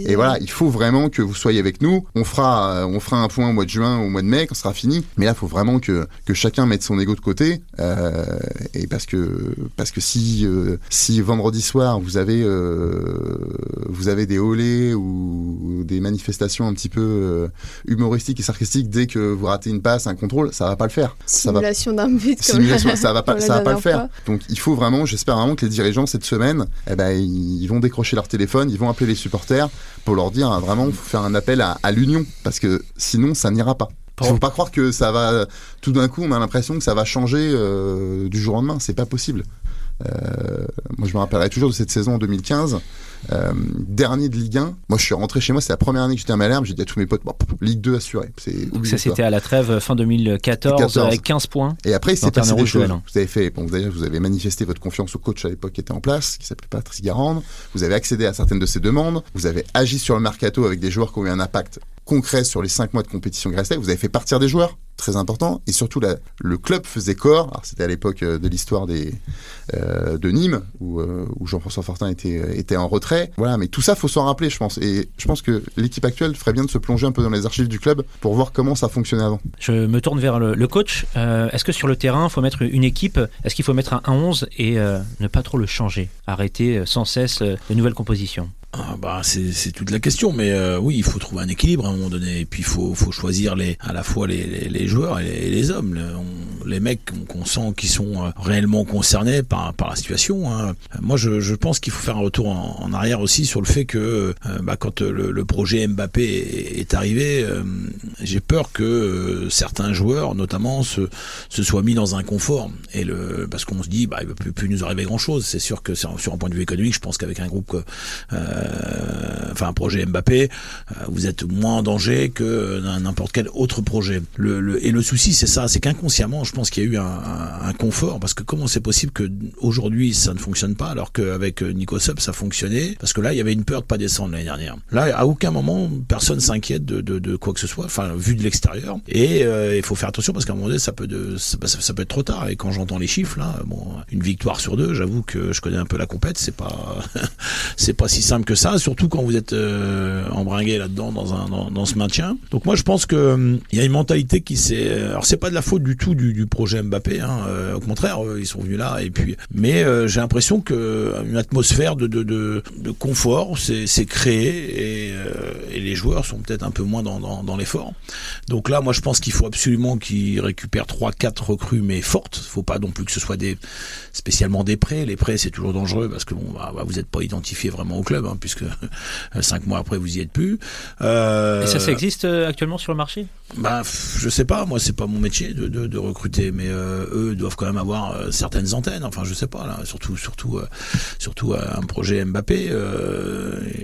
Et voilà, il faut vraiment que vous soyez avec nous. On fera un point au mois de juin, au mois de mai, quand ce sera fini. Mais là, il faut vraiment que chacun mette son ego de côté. Et parce que si vendredi soir vous avez des olés ou des manifestations un petit peu humoristiques et sarcastiques dès que vous ratez une passe, un contrôle, ça va pas le faire. Simulation d'un but. Ça va pas le faire. Donc il faut vraiment, j'espère vraiment que les dirigeants cette semaine, ils vont décrocher leur téléphone, ils vont appeler les supporters pour leur dire vraiment, il faut faire un appel à l'union parce que sinon ça n'ira pas. Il ne faut pas croire que ça va, tout d'un coup on a l'impression que ça va changer du jour au lendemain, c'est pas possible. Moi je me rappellerai toujours de cette saison en 2015, dernier de Ligue 1. Moi je suis rentré chez moi, c'est la première année que j'étais à Malherbe, j'ai dit à tous mes potes, Ligue 2 assuré. Donc ça c'était à la trêve fin 2014 avec 15 points. Et après il s'est passé des choses. Vous avez fait, d'ailleurs vous avez manifesté votre confiance au coach à l'époque qui était en place, qui s'appelait Patrice Garande. Vous avez accédé à certaines de ses demandes. Vous avez agi sur le mercato avec des joueurs qui ont eu un impact concret sur les 5 mois de compétition qui restaient. Vous avez fait partir des joueurs, très important, et surtout le club faisait corps. Alors c'était à l'époque de l'histoire de Nîmes où Jean-François Fortin était en retrait. Voilà, mais tout ça faut s'en rappeler, je pense. Et je pense que l'équipe actuelle ferait bien de se plonger un peu dans les archives du club pour voir comment ça fonctionnait avant. Je me tourne vers le coach. Est-ce que sur le terrain, il faut mettre une équipe? Est-ce qu'il faut mettre un 11 et ne pas trop le changer? Arrêter sans cesse de nouvelles compositions? C'est toute la question, mais oui, il faut trouver un équilibre à un moment donné, et puis il faut choisir à la fois les joueurs et les hommes, les mecs qu'on sent qui sont réellement concernés par la situation. Hein. Moi, je pense qu'il faut faire un retour en arrière aussi sur le fait que quand le projet Mbappé est arrivé, j'ai peur que certains joueurs, notamment, se soient mis dans un confort, parce qu'on se dit, il ne peut plus nous arriver grand-chose. C'est sûr que sur un point de vue économique, je pense qu'avec un groupe un projet Mbappé, vous êtes moins en danger que n'importe quel autre projet. Et le souci, c'est ça, c'est qu'inconsciemment, je pense qu'il y a eu un confort, parce que comment c'est possible que aujourd'hui ça ne fonctionne pas, alors qu'avec Nico Sup ça fonctionnait, parce que là il y avait une peur de pas descendre l'année dernière. Là, à aucun moment personne s'inquiète de quoi que ce soit, vu de l'extérieur. Et il faut faire attention, parce qu'à un moment donné ça peut être trop tard. Et quand j'entends les chiffres là, une victoire sur 2, j'avoue que je connais un peu la compète, c'est pas si simple que ça, surtout quand vous êtes embringué là-dedans dans ce maintien. Donc moi je pense que il y a une mentalité qui alors c'est pas de la faute du tout du du projet Mbappé. Au contraire, ils sont venus là. Mais j'ai l'impression que une atmosphère de confort s'est créée et les joueurs sont peut-être un peu moins dans l'effort. Donc là, moi, je pense qu'il faut absolument qu'ils récupèrent 3-4 recrues, mais fortes. Faut pas non plus que ce soit spécialement des prêts. Les prêts, c'est toujours dangereux parce que vous n'êtes pas identifié vraiment au club, puisque 5 mois après, vous y êtes plus. Et ça existe actuellement sur le marché ? Je sais pas. Moi, c'est pas mon métier de recruter, mais eux doivent quand même avoir certaines antennes. Enfin, je sais pas là. Surtout un projet Mbappé,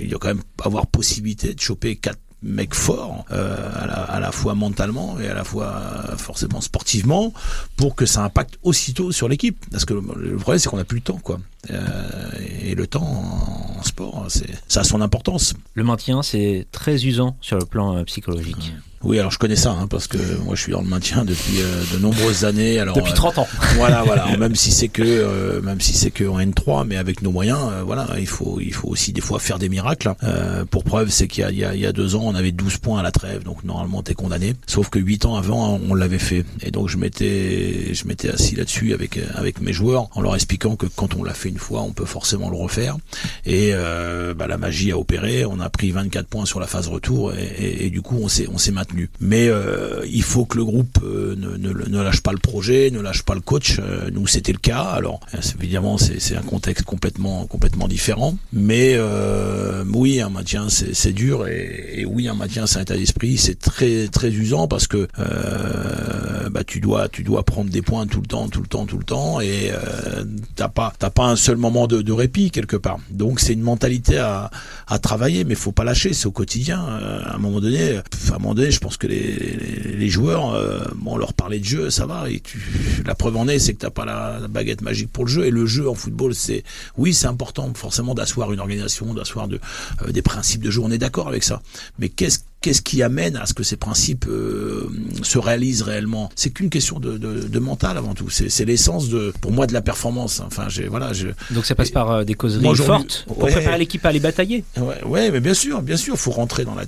il doit quand même avoir possibilité de choper 4 mecs forts à la fois mentalement et à la fois forcément sportivement pour que ça impacte aussitôt sur l'équipe, parce que le problème c'est qu'on n'a plus le temps quoi. Et le temps en sport ça a son importance. Le maintien c'est très usant sur le plan psychologique. Oui, alors je connais ça, parce que moi je suis dans le maintien depuis de nombreuses années. Alors, depuis 30 ans. Voilà, même si c'est que en N3, mais avec nos moyens, il faut aussi des fois faire des miracles. Pour preuve, c'est qu'il y a 2 ans, on avait 12 points à la trêve, donc normalement t'es condamné. Sauf que 8 ans avant, on l'avait fait. Et donc je m'étais assis là-dessus avec mes joueurs, en leur expliquant que quand on l'a fait une fois, on peut forcément le refaire. Et la magie a opéré. On a pris 24 points sur la phase retour, et du coup on s'est maintenu. Mais il faut que le groupe ne lâche pas le projet, ne lâche pas le coach. Nous, c'était le cas. Alors, évidemment, c'est un contexte complètement différent. Mais oui, un maintien, c'est dur. Et oui, un maintien, c'est un état d'esprit. C'est très, très usant parce que tu dois prendre des points tout le temps. Et t'as pas un seul moment de répit quelque part. Donc, c'est une mentalité à travailler, mais faut pas lâcher. C'est au quotidien. À un moment donné, je pense que les joueurs, on leur parlait de jeu, ça va. Et la preuve en est, c'est que t'as pas la baguette magique pour le jeu. Et le jeu en football, c'est important forcément d'asseoir une organisation, d'asseoir des principes de jeu. On est d'accord avec ça. Mais qu'est-ce qui amène à ce que ces principes se réalisent réellement? C'est qu'une question de mental avant tout. C'est l'essence pour moi de la performance. Enfin, Donc ça passe par des causeries fortes pour préparer l'équipe à les batailler. Ouais, mais bien sûr, faut rentrer dans la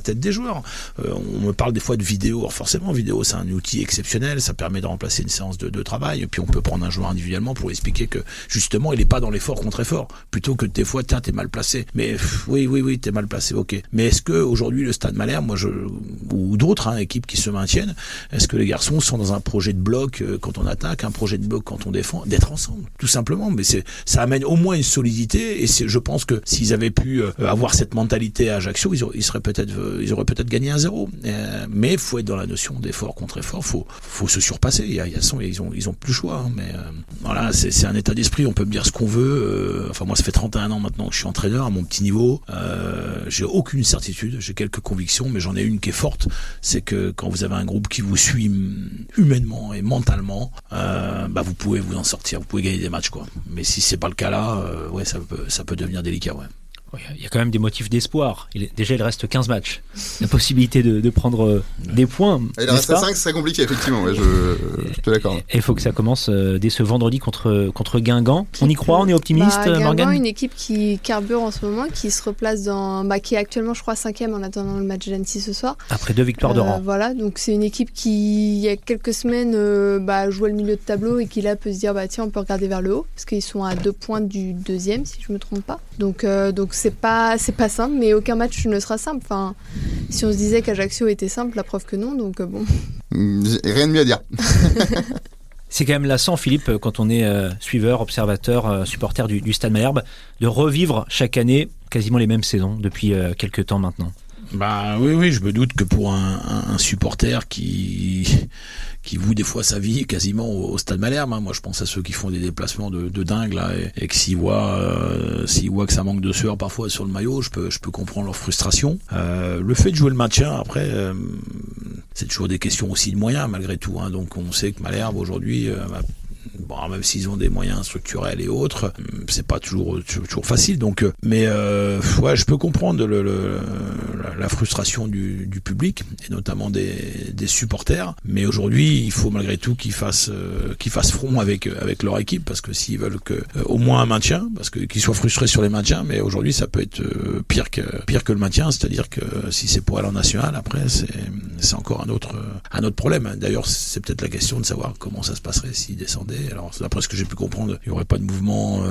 tête des joueurs. On me parle des fois de vidéo. Alors forcément, vidéo, c'est un outil exceptionnel. Ça permet de remplacer une séance de travail. Et puis on peut prendre un joueur individuellement pour expliquer que justement, il est pas dans l'effort contre effort. Plutôt que des fois, t'es mal placé. Mais oui, t'es mal placé. Ok. Mais est-ce que aujourd'hui le Stade Malherbe, ou d'autres équipes qui se maintiennent, est-ce que les garçons sont dans un projet de bloc quand on attaque, un projet de bloc quand on défend, d'être ensemble, tout simplement. Mais ça amène au moins une solidité. Et je pense que s'ils avaient pu avoir cette mentalité à Ajaccio, ils auraient peut-être gagné 1-0. Mais il faut être dans la notion d'effort contre effort. Faut se surpasser. Ils ont plus le choix. Mais voilà, c'est un état d'esprit. On peut me dire ce qu'on veut. Enfin, moi, ça fait 31 ans maintenant que je suis entraîneur à mon petit niveau. J'ai aucune certitude. J'ai quelques convictions, mais j'en ai une qui est forte. C'est que quand vous avez un groupe qui vous suit humainement et mentalement, vous pouvez vous en sortir. Vous pouvez gagner des matchs, quoi. Mais si c'est pas le cas là, ça peut devenir délicat, ouais. Il y a quand même des motifs d'espoir. Déjà, il reste 15 matchs. La possibilité de prendre des points. Il en reste 5, c'est compliqué, effectivement. Ouais, je te l'accorde. Et il faut que ça commence dès ce vendredi contre Guingamp. On y croit, on est optimiste, Morgane? Guingamp, une équipe qui carbure en ce moment, qui se replace qui est actuellement, je crois, 5e en attendant le match d'Annecy ce soir. Après 2 victoires de rang. Voilà, donc c'est une équipe qui, il y a quelques semaines, jouait le milieu de tableau et qui là peut se dire, tiens, on peut regarder vers le haut, parce qu'ils sont à 2 points du 2e, si je me trompe pas. Donc c'est pas simple, mais aucun match ne sera simple. Enfin, si on se disait qu'Ajaccio était simple, la preuve que non, donc bon. Rien de mieux à dire. C'est quand même lassant, Philippe, quand on est suiveur, observateur, supporter du Stade Malherbe, de revivre chaque année quasiment les mêmes saisons depuis quelques temps maintenant. Oui, je me doute que pour un supporter qui voue des fois sa vie quasiment au Stade Malherbe, moi je pense à ceux qui font des déplacements de dingue là, et que s'ils voient que ça manque de sueur parfois sur le maillot, je peux comprendre leur frustration. Le fait de jouer le maintien, après, c'est toujours des questions aussi de moyens malgré tout, donc on sait que Malherbe aujourd'hui bon, même s'ils ont des moyens structurels et autres, c'est pas toujours facile. Donc, mais ouais, je peux comprendre la frustration du public et notamment des supporters. Mais aujourd'hui, il faut malgré tout qu'ils fassent front avec leur équipe, parce que s'ils veulent au moins un maintien, parce qu'ils soient frustrés sur les maintiens, mais aujourd'hui ça peut être pire que le maintien, c'est-à-dire que si c'est pour aller en national, après c'est encore un autre problème. D'ailleurs, c'est peut-être la question de savoir comment ça se passerait s'ils descendaient. Alors d'après ce que j'ai pu comprendre, il n'y aurait pas de mouvement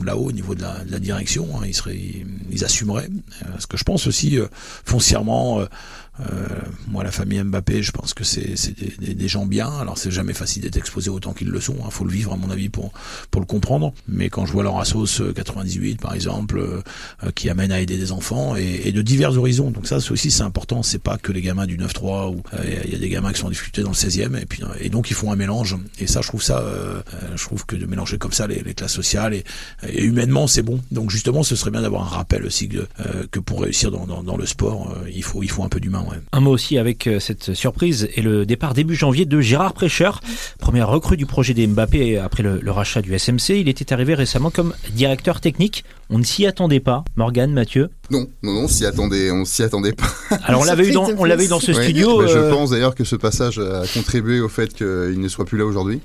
là-haut au niveau de la direction, hein. Ils assumeraient. Ce que je pense aussi foncièrement, moi, la famille Mbappé, je pense que c'est des gens bien. Alors c'est jamais facile d'être exposé autant qu'ils le sont, hein. Faut le vivre à mon avis pour le comprendre. Mais quand je vois leur Assos 98 par exemple, qui amène à aider des enfants et de divers horizons, donc ça c'est important. C'est pas que les gamins du 9-3 où il y a des gamins qui sont en difficulté dans le 16e et donc ils font un mélange. Et ça, je trouve que de mélanger comme ça les classes sociales et humainement c'est bon. Donc justement, ce serait bien d'avoir un rappel aussi que pour réussir dans le sport, il faut un peu d'humain. Ouais. Un mot aussi avec cette surprise et le départ début janvier de Gérard Prêcheur, première recrue du projet des Mbappé après le rachat du SMC. Il était arrivé récemment comme directeur technique. On ne s'y attendait pas. Morgane, Mathieu? Non, on s'y attendait pas. Alors on l'avait eu dans ce studio. Oui, je pense d'ailleurs que ce passage a contribué au fait qu'il ne soit plus là aujourd'hui.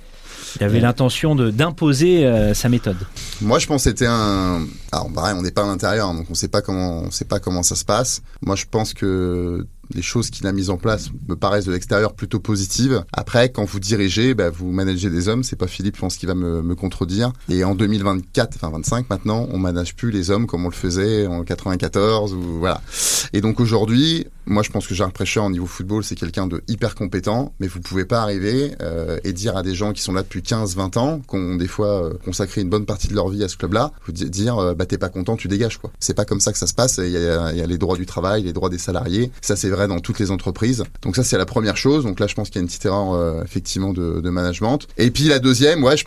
Il avait l'intention d'imposer sa méthode. Moi, je pense que c'était alors pareil, on n'est pas à l'intérieur, donc on sait pas comment ça se passe. Moi, je pense que les choses qu'il a mises en place me paraissent de l'extérieur plutôt positives. Après, quand vous dirigez, vous managez des hommes. C'est pas Philippe, je pense, qui va me contredire. Et en 25 maintenant, on manage plus les hommes comme on le faisait en 94 ou voilà. Et donc aujourd'hui, moi, je pense que Gérard Prêcheur au niveau football, c'est quelqu'un de hyper compétent, mais vous pouvez pas arriver et dire à des gens qui sont là depuis 15-20 ans, qui ont des fois consacré une bonne partie de leur vie à ce club-là, vous dire t'es pas content, tu dégages quoi. C'est pas comme ça que ça se passe. Il y a les droits du travail, les droits des salariés. Ça, c'est vrai dans toutes les entreprises. Donc ça, c'est la première chose. Donc là, je pense qu'il y a une petite erreur effectivement de management. Et puis la deuxième, je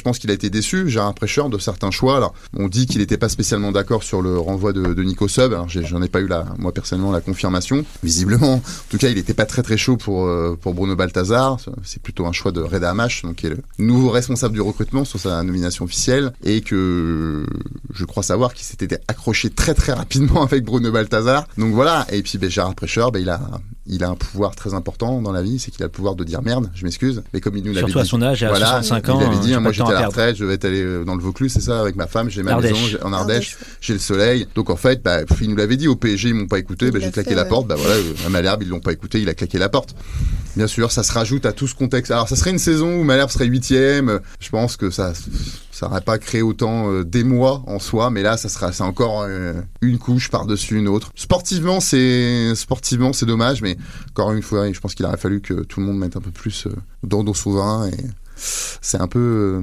pense qu'il a été déçu, Gérard Prêcheur, de certains choix. Alors, on dit qu'il n'était pas spécialement d'accord sur le renvoi de Nico Sub. Alors, j'en ai pas eu moi personnellement la confirmation. Visiblement, en tout cas, il n'était pas très très chaud pour Bruno Balthazar. C'est plutôt un choix de Reda Hammach, donc qui est le nouveau responsable du recrutement sur sa nomination officielle, et que je crois savoir qu'il s'était accroché très très rapidement avec Bruno Balthazar. Donc voilà. Et puis Gérard Prêcheur, il a un pouvoir très important dans la vie, c'est qu'il a le pouvoir de dire merde, je m'excuse, mais comme il nous l'avait dit. Surtout à son âge, à 65 ans. Il avait dit, moi j'étais à la retraite, je vais aller dans le Vaucluse, c'est ça, avec ma femme, j'ai ma maison en Ardèche, j'ai le soleil. Donc en fait, il nous l'avait dit, au PSG ils m'ont pas écouté, j'ai claqué la porte, à Malherbe ils l'ont pas écouté, il a claqué la porte. Bien sûr, ça se rajoute à tout ce contexte. Alors ça serait une saison où Malherbe serait 8e, je pense que ça n'aurait pas créé autant d'émoi en soi, mais là c'est encore une couche par-dessus une autre. Sportivement c'est dommage, mais encore une fois, je pense qu'il aurait fallu que tout le monde mette un peu plus d'eau sous vin, et c'est un peu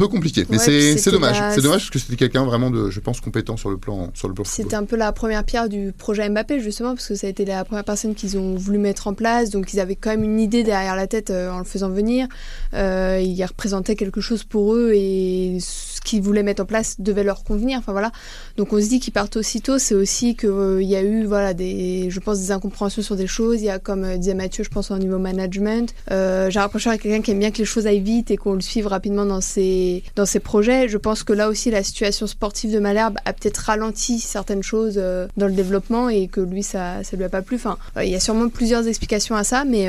compliqué, mais c'est dommage. C'est dommage parce que c'était quelqu'un vraiment je pense compétent sur le plan football. C'était un peu la première pierre du projet Mbappé justement, parce que ça a été la première personne qu'ils ont voulu mettre en place, donc ils avaient quand même une idée derrière la tête en le faisant venir. Il représentait quelque chose pour eux et ce qu'ils voulaient mettre en place devait leur convenir. Enfin voilà. Donc on se dit qu'ils partent aussitôt, c'est aussi que il y a eu je pense des incompréhensions sur des choses. Il y a, comme disait Mathieu, je pense au niveau management. Gérard Prêcheur est quelqu'un qui aime bien que les choses aillent vite et qu'on le suive rapidement dans ses projets. Je pense que là aussi la situation sportive de Malherbe a peut-être ralenti certaines choses dans le développement et que lui ça lui a pas plu. Enfin, il y a sûrement plusieurs explications à ça, mais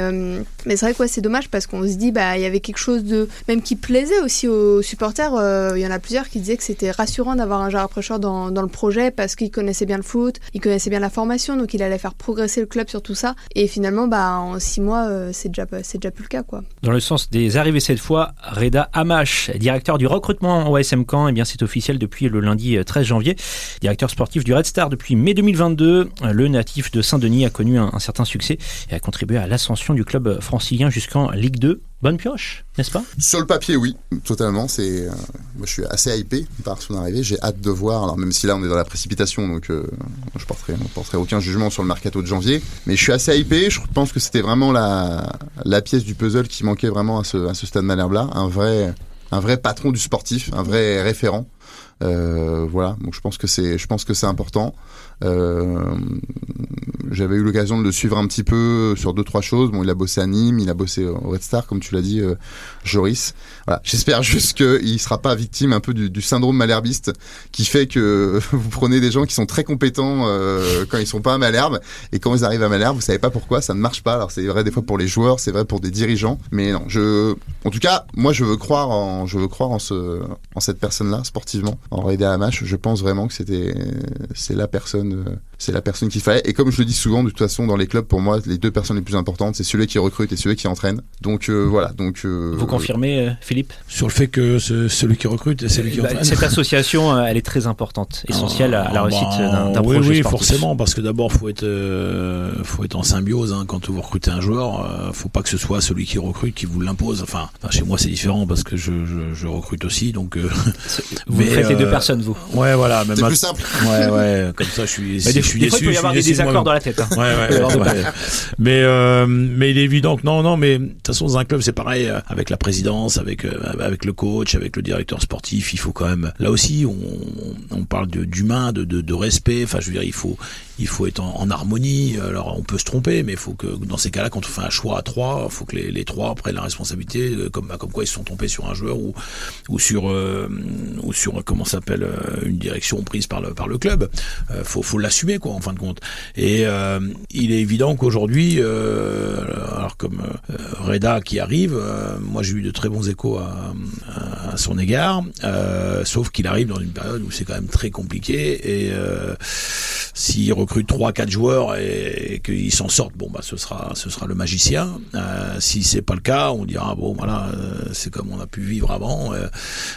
c'est vrai que c'est dommage parce qu'on se dit il y avait quelque chose de même qui plaisait aussi aux supporters. Il y en a plusieurs qui disaient que c'était rassurant d'avoir un Gérard Prêcheur dans le projet parce qu'il connaissait bien le foot, il connaissait bien la formation, donc il allait faire progresser le club sur tout ça. Et finalement, en 6 mois, c'est déjà plus le cas, quoi. Dans le sens des arrivées cette fois, Reda Hammach, directeur du recrutement au ASM Caen, c'est officiel depuis le lundi 13 janvier. Directeur sportif du Red Star depuis mai 2022, le natif de Saint-Denis a connu un certain succès et a contribué à l'ascension du club francilien jusqu'en Ligue 2. Bonne pioche, n'est-ce pas? Sur le papier, oui, totalement. Moi, je suis assez hypé par son arrivée. J'ai hâte de voir. Alors, même si là, on est dans la précipitation, donc je porterai aucun jugement sur le mercato de janvier. Mais je suis assez hypé. Je pense que c'était vraiment la pièce du puzzle qui manquait vraiment à ce Stade Malherbe-là. Un vrai patron du sportif, un vrai référent. Voilà. Donc, je pense que c'est important. j'avais eu l'occasion de le suivre un petit peu sur 2-3 choses. Bon, il a bossé à Nîmes, il a bossé au Red Star, comme tu l'as dit, Joris. Voilà. J'espère juste qu'il sera pas victime un peu du syndrome malherbiste qui fait que vous prenez des gens qui sont très compétents quand ils sont pas à Malherbe, et quand ils arrivent à Malherbe, vous savez pas pourquoi, ça ne marche pas. Alors c'est vrai des fois pour les joueurs, c'est vrai pour des dirigeants, mais non, en tout cas, moi je veux croire en cette personne-là sportivement, en Reda Hammach. Je pense vraiment que c'est la personne qu'il fallait. Et comme je le dis souvent, de toute façon, dans les clubs, pour moi, les deux personnes les plus importantes, c'est celui qui recrute et celui qui entraîne. Donc voilà. Vous confirmez, Philippe ? Sur le fait que celui qui recrute et celui qui entraîne. Cette association, elle est très importante, essentielle à la réussite d'un projet sportif. Oui, forcément, parce que d'abord, faut être en symbiose. Hein, quand vous recrutez un joueur, faut pas que ce soit celui qui recrute qui vous l'impose. Enfin, chez moi, c'est différent parce que je recrute aussi. Donc, vous faites les deux personnes, vous. Ouais, voilà. C'est plus simple. Ouais. Comme ça, je suis déçu. Des fois, il peut y avoir des désaccords dans la tête. Hein. Ouais. Mais il est évident que non, mais de toute façon, dans un club, c'est pareil, avec la présidence, avec le coach, avec le directeur sportif, il faut quand même, là aussi, on parle d'humain, de respect, enfin, je veux dire, il faut être en harmonie. Alors, on peut se tromper, mais il faut que, dans ces cas-là, quand on fait un choix à 3, il faut que les 3 prennent la responsabilité, comme quoi ils se sont trompés sur un joueur ou sur comment ça s'appelle, une direction prise par le club. Faut l'assumer, quoi, en fin de compte. Et il est évident qu'aujourd'hui, alors comme Reda qui arrive, moi j'ai eu de très bons échos à son égard, sauf qu'il arrive dans une période où c'est quand même très compliqué, et s'il recrute 3-4 joueurs et qu'ils s'en sortent, bon bah ce sera le magicien. Si c'est pas le cas, on dira bon voilà, c'est comme on a pu vivre avant,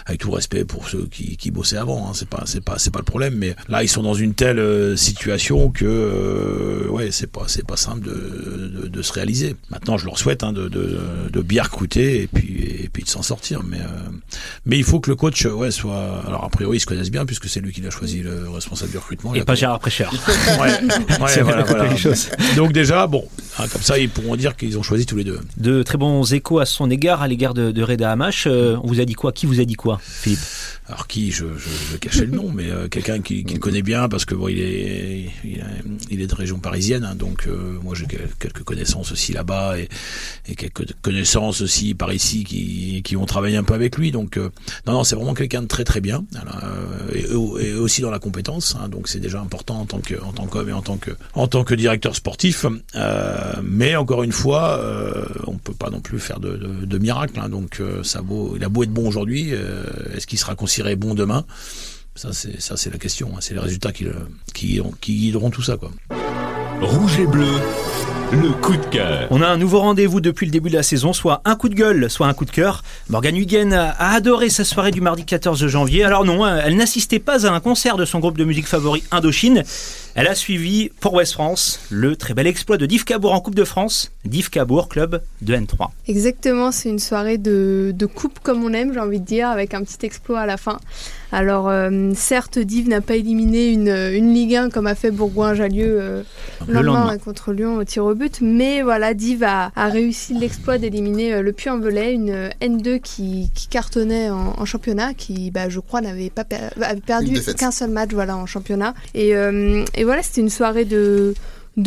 avec tout respect pour ceux qui bossaient avant, hein, c'est pas le problème, mais là ils sont dans une telle situation que c'est pas simple de se réaliser. Maintenant je leur souhaite de bien recruter et puis de s'en sortir, mais il faut que le coach soit, alors a priori ils se connaissent bien puisque c'est lui qui l'a choisi, le responsable du recrutement, et pas Gérard Précher. Voilà. Donc déjà comme ça ils pourront dire qu'ils ont choisi tous les deux. De très bons échos à son égard, à l'égard de Reda Hammach. On vous a dit quoi ? Qui vous a dit quoi, Philippe ? Alors je cachais le nom, mais quelqu'un qui le connaît bien, parce que il est de région parisienne, hein, donc moi j'ai quelques connaissances aussi là-bas, et quelques connaissances aussi par ici qui ont travaillé un peu avec lui, donc non, c'est vraiment quelqu'un de très très bien, et aussi dans la compétence, hein, donc c'est déjà important en tant qu'homme et en tant que directeur sportif, mais encore une fois, on peut pas non plus faire de miracle, hein, donc il a beau être bon aujourd'hui, est-ce qu'il sera considéré bon demain? Ça c'est la question, hein. C'est les résultats qui guideront tout ça, quoi. Rouge et bleu, le coup de cœur. On a un nouveau rendez-vous depuis le début de la saison, soit un coup de gueule, soit un coup de cœur. Morgane Huygen a adoré sa soirée du mardi 14 janvier. Alors non, elle n'assistait pas à un concert de son groupe de musique favori Indochine. Elle a suivi pour Ouest France le très bel exploit de Div Cabourg en Coupe de France. Div Cabourg, club de N3. Exactement, c'est une soirée de coupe comme on aime, j'ai envie de dire, avec un petit exploit à la fin. Alors certes, Div n'a pas éliminé une Ligue 1 comme a fait Bourgoin-Jallieu le lendemain contre Lyon au tir au but, mais voilà, Div a réussi l'exploit d'éliminer le Puy-en-Velay, une N2 qui cartonnait en championnat, qui je crois avait perdu qu'un seul match en championnat, et voilà, c'était une soirée de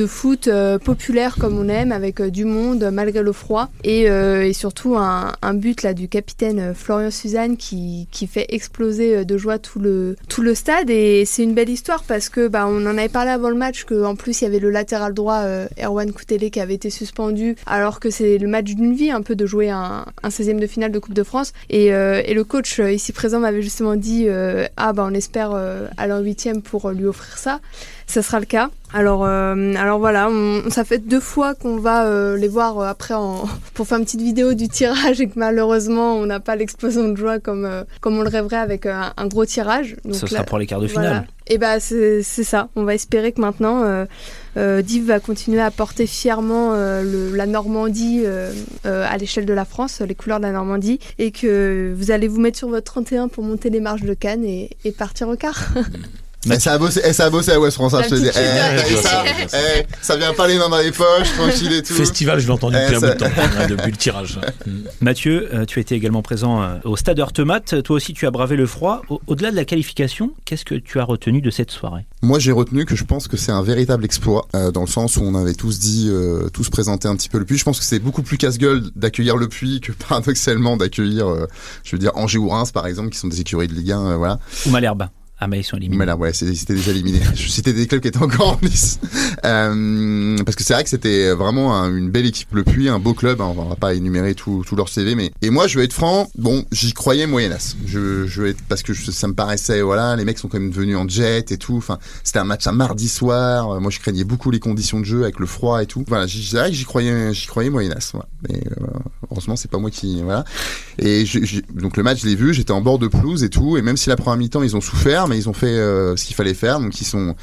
foot populaire comme on aime, avec du monde malgré le froid, et surtout un but là du capitaine Florian Suzanne qui fait exploser de joie tout le stade. Et c'est une belle histoire parce que on en avait parlé avant le match, qu'en plus il y avait le latéral droit Erwan Koutélé qui avait été suspendu, alors que c'est le match d'une vie un peu de jouer un 16e de finale de Coupe de France, et le coach ici présent m'avait justement dit on espère aller en 8e pour lui offrir ça. Ça sera le cas. Alors voilà, ça fait 2 fois qu'on va les voir après pour faire une petite vidéo du tirage, et que malheureusement on n'a pas l'explosion de joie comme on le rêverait avec un gros tirage. Donc ça sera pour les quarts de finale. Et c'est ça. On va espérer que maintenant Div va continuer à porter fièrement la Normandie à l'échelle de la France, les couleurs de la Normandie, et que vous allez vous mettre sur votre 31 pour monter les marches de Cannes et partir au quart. Ça a bossé à West France, hein, je te dis. Ça vient pas les mains dans les poches, tranquille et tout. Festival, je l'ai entendu depuis un bout de temps, depuis le tirage. Mathieu, tu as été également présent au stade Heurtemat. Toi aussi, tu as bravé le froid. Au-delà de la qualification, qu'est-ce que tu as retenu de cette soirée ? Moi, j'ai retenu que je pense que c'est un véritable exploit, dans le sens où on avait tous dit, tous présenté un petit peu le Puy. Je pense que c'est beaucoup plus casse-gueule d'accueillir le Puy que paradoxalement d'accueillir, je veux dire, Angers ou Reims, par exemple, qui sont des écuries de Ligue 1, voilà. Ou Malherbe. Ah mais ils sont éliminés. Mais là, ouais, c'était déjà éliminé. C'était des clubs qui étaient encore en lice. Parce que c'est vrai que c'était vraiment une belle équipe, le Puy, un beau club. Hein, on va pas énumérer tout leur CV, mais et moi, je vais être franc. Bon, j'y croyais moyennasse. Je vais être parce que ça me paraissait, voilà, les mecs sont quand même venus en jet et tout. Enfin, c'était un match un mardi soir. Moi, je craignais beaucoup les conditions de jeu avec le froid et tout. Voilà, c'est vrai que j'y croyais moyennasse. Voilà. Mais heureusement, c'est pas moi qui, voilà. Et donc le match, je l'ai vu. J'étais en bord de pelouse et tout. Et même si la première mi-temps, ils ont souffert, mais ils ont fait ce qu'il fallait faire. Donc ils ont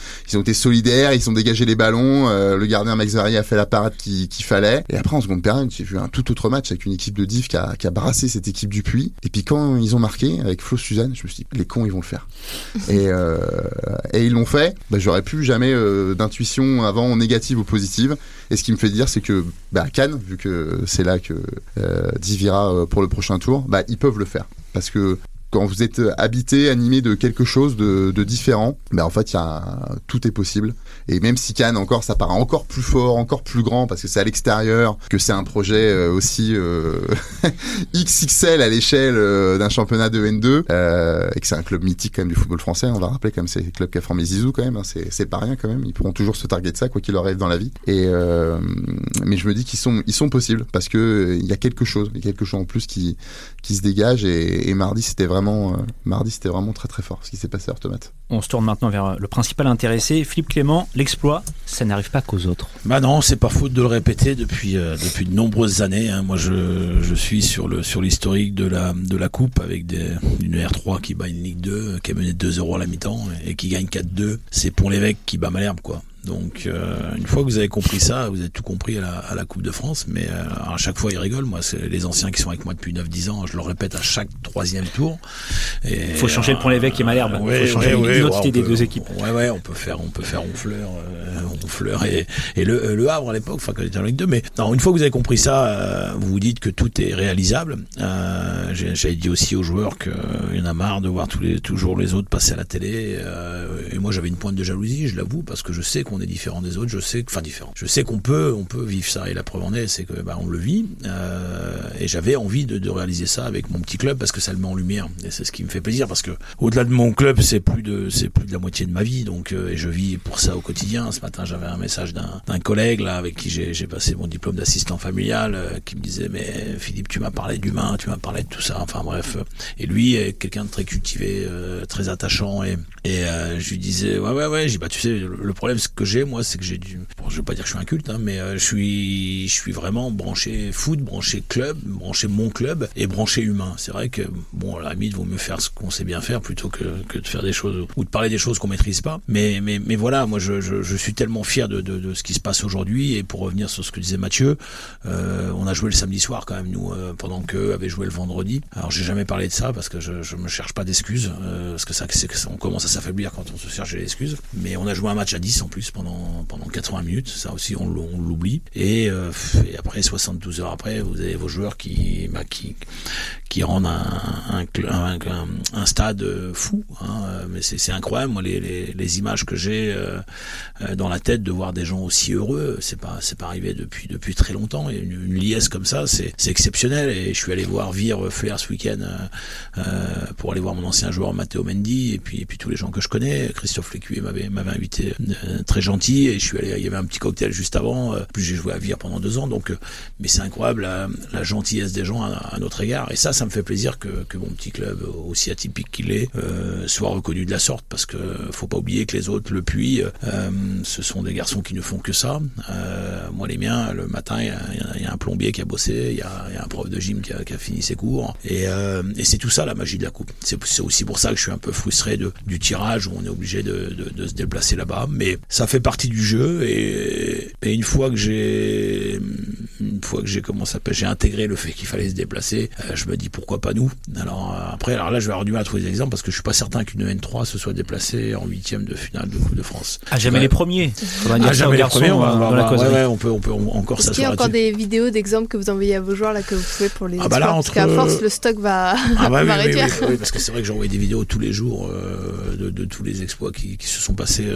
été solidaires, ils ont dégagé les ballons. Le gardien Max Zari a fait la parade qu'il fallait. Et après en seconde période, j'ai vu un tout autre match avec une équipe de Div qui a brassé cette équipe du Puy. Et puis quand ils ont marqué avec Flo Suzanne, je me suis dit les cons ils vont le faire. Et ils l'ont fait. J'aurais plus jamais d'intuition avant négative ou positive. Et ce qui me fait dire c'est que à Cannes, vu que c'est là que Div ira pour le prochain tour, ils peuvent le faire parce que quand vous êtes habité, animé de quelque chose de différent, en fait, tout est possible. Et même si Cannes, encore, ça paraît encore plus fort, encore plus grand, parce que c'est à l'extérieur, que c'est un projet aussi XXL à l'échelle d'un championnat de N2, et que c'est un club mythique quand même du football français. On va rappeler quand même, c'est le club qui a formé Zizou quand même. Hein, c'est pas rien quand même. Ils pourront toujours se targuer de ça, quoi qu'il leur arrive dans la vie. Et mais je me dis qu'ils sont possibles, parce que il y a quelque chose en plus qui se dégage. Et mardi, c'était vraiment très très fort ce qui s'est passé à Heurtemat. On se tourne maintenant vers le principal intéressé, Philippe Clément. L'exploit, ça n'arrive pas qu'aux autres. Non, c'est pas faute de le répéter depuis de nombreuses années. Hein. Moi, je suis sur l'historique de la coupe avec une R3 qui bat une Ligue 2, qui est menée 2-0 à la mi-temps et qui gagne 4-2. C'est Pont-l'Évêque qui bat Malherbe, quoi. Donc une fois que vous avez compris ça, vous avez tout compris à la Coupe de France. Mais à chaque fois ils rigolent. Moi, c'est les anciens qui sont avec moi depuis 9-10 ans, je le répète à chaque troisième tour. Il faut changer le Pont-l'Évêque et Malherbe. Il faut changer l'identité des deux équipes. Ouais, on peut faire Honfleur et le Havre à l'époque, enfin quand il était en Ligue 2. Mais non, une fois que vous avez compris ça, vous vous dites que tout est réalisable. J'avais dit aussi aux joueurs qu'il y en a marre de voir toujours les autres passer à la télé. Et moi j'avais une pointe de jalousie, je l'avoue, parce que je sais qu'on est différent des autres, je sais qu'on peut vivre ça, et la preuve en est, c'est que on le vit, et j'avais envie de réaliser ça avec mon petit club, parce que ça le met en lumière, et c'est ce qui me fait plaisir, parce que au-delà de mon club, c'est plus de la moitié de ma vie, donc et je vis pour ça au quotidien. Ce matin, j'avais un message d'un collègue là avec qui j'ai passé mon diplôme d'assistant familial, qui me disait mais Philippe, tu m'as parlé d'humain, tu m'as parlé de tout ça, enfin bref, et lui est quelqu'un de très cultivé, très attachant, et je lui disais ouais, j'ai tu sais, le problème que j'ai, moi, c'est que je vais pas dire que je suis un culte, hein, mais je suis vraiment branché foot, branché club, branché mon club et branché humain. C'est vrai que à la limite, vaut mieux faire ce qu'on sait bien faire plutôt que de faire des choses ou de parler des choses qu'on maîtrise pas. Mais voilà, moi je suis tellement fier de ce qui se passe aujourd'hui. Et pour revenir sur ce que disait Mathieu, on a joué le samedi soir quand même, nous, pendant qu'eux avaient joué le vendredi. Alors j'ai jamais parlé de ça parce que je me cherche pas d'excuses, parce que on commence à s'affaiblir quand on se cherche des excuses. Mais on a joué un match à 10 en plus pendant 80 minutes, ça aussi on l'oublie, et après 72 heures après, vous avez vos joueurs qui rendent un stade fou, hein. Mais c'est incroyable, moi, les images que j'ai dans la tête de voir des gens aussi heureux, c'est pas arrivé depuis très longtemps, et une liesse comme ça, c'est exceptionnel. Et je suis allé voir Vire Flair ce week-end pour aller voir mon ancien joueur Matteo Mendy, et puis tous les gens que je connais. Christophe Lécuyer m'avait invité, très gentil, et je suis allé, il y avait un petit cocktail juste avant, plus j'ai joué à Vire pendant 2 ans, donc mais c'est incroyable la gentillesse des gens à notre égard, et ça me fait plaisir que mon petit club, aussi atypique qu'il est, soit reconnu de la sorte, parce que faut pas oublier que les autres, le Puy, ce sont des garçons qui ne font que ça. Moi, les miens, le matin, il y a un plombier qui a bossé, il y a un prof de gym qui a fini ses cours, et c'est tout ça la magie de la coupe. C'est aussi pour ça que je suis un peu frustré du tirage, où on est obligé de se déplacer là-bas, mais ça fait partie du jeu, et une fois que j'ai Une fois que j'ai intégré le fait qu'il fallait se déplacer, je me dis pourquoi pas nous. Alors là je vais avoir du mal à trouver des exemples parce que je suis pas certain qu'une N3 se soit déplacée en 8e de finale de Coupe de France. Jamais les premiers. Jamais les premiers. On peut encore s'asseoir. Est-ce qu'il y a encore des vidéos d'exemples que vous envoyez à vos joueurs là que vous pouvez pour les parce qu'à force le stock va réduire. Oui, parce que c'est vrai que j'envoie des vidéos tous les jours de tous les exploits qui se sont passés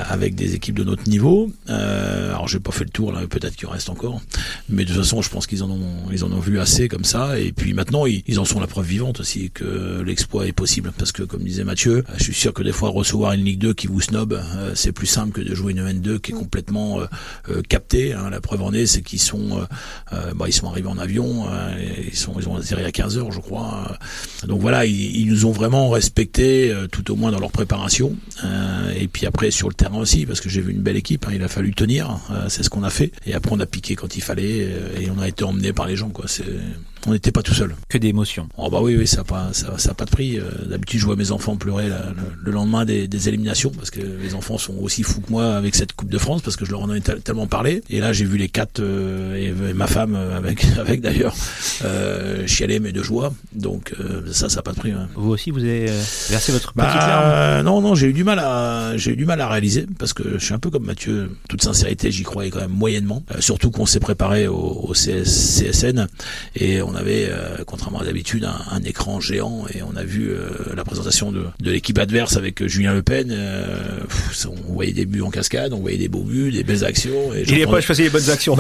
avec des équipes de notre niveau. Alors j'ai pas fait le tour là, peut-être qu'il en reste encore, mais de toute façon je pense qu'ils en ont vu assez comme ça, et puis maintenant ils en sont la preuve vivante aussi que l'exploit est possible, parce que comme disait Mathieu, je suis sûr que des fois recevoir une Ligue 2 qui vous snob, c'est plus simple que de jouer une N2 qui est complètement captée. La preuve en est, c'est qu'ils sont arrivés en avion, ils ont atterri à 15h je crois, donc voilà, ils nous ont vraiment respecté tout au moins dans leur préparation, et puis après sur le terrain aussi, parce que j'ai vu une belle équipe, il a fallu tenir, c'est ce qu'on a fait, et après on a piqué quand il fallait, et on a été emmené par les gens, quoi. On n'était pas tout seul. Que d'émotions. Oh bah oui, ça a pas de prix. D'habitude, je vois mes enfants pleurer le lendemain des éliminations, parce que les enfants sont aussi fous que moi avec cette Coupe de France, parce que je leur en ai tellement parlé. Et là, j'ai vu les 4 et ma femme avec d'ailleurs chialer, mais de joie. Donc ça a pas de prix. Vous aussi, vous avez versé votre petite larme? Non, j'ai eu du mal à réaliser, parce que je suis un peu comme Mathieu. Toute sincérité, j'y croyais quand même moyennement. Surtout qu'on s'est préparé au CSN, et on avait, contrairement à d'habitude, un écran géant, et on a vu la présentation de l'équipe adverse avec Julien Le Pen. On voyait des buts en cascade, on voyait des beaux buts, des belles actions. Il n'a pas choisi les bonnes actions.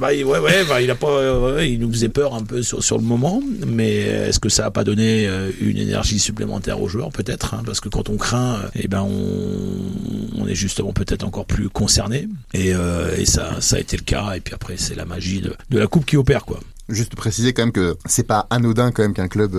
Il nous faisait peur un peu sur le moment, mais est-ce que ça a pas donné une énergie supplémentaire aux joueurs? Peut-être, parce que quand on craint, on est justement peut-être encore plus concerné, et ça a été le cas. Et puis après, c'est la magie de la coupe qui opère, quoi. Juste préciser quand même que c'est pas anodin quand même qu'un club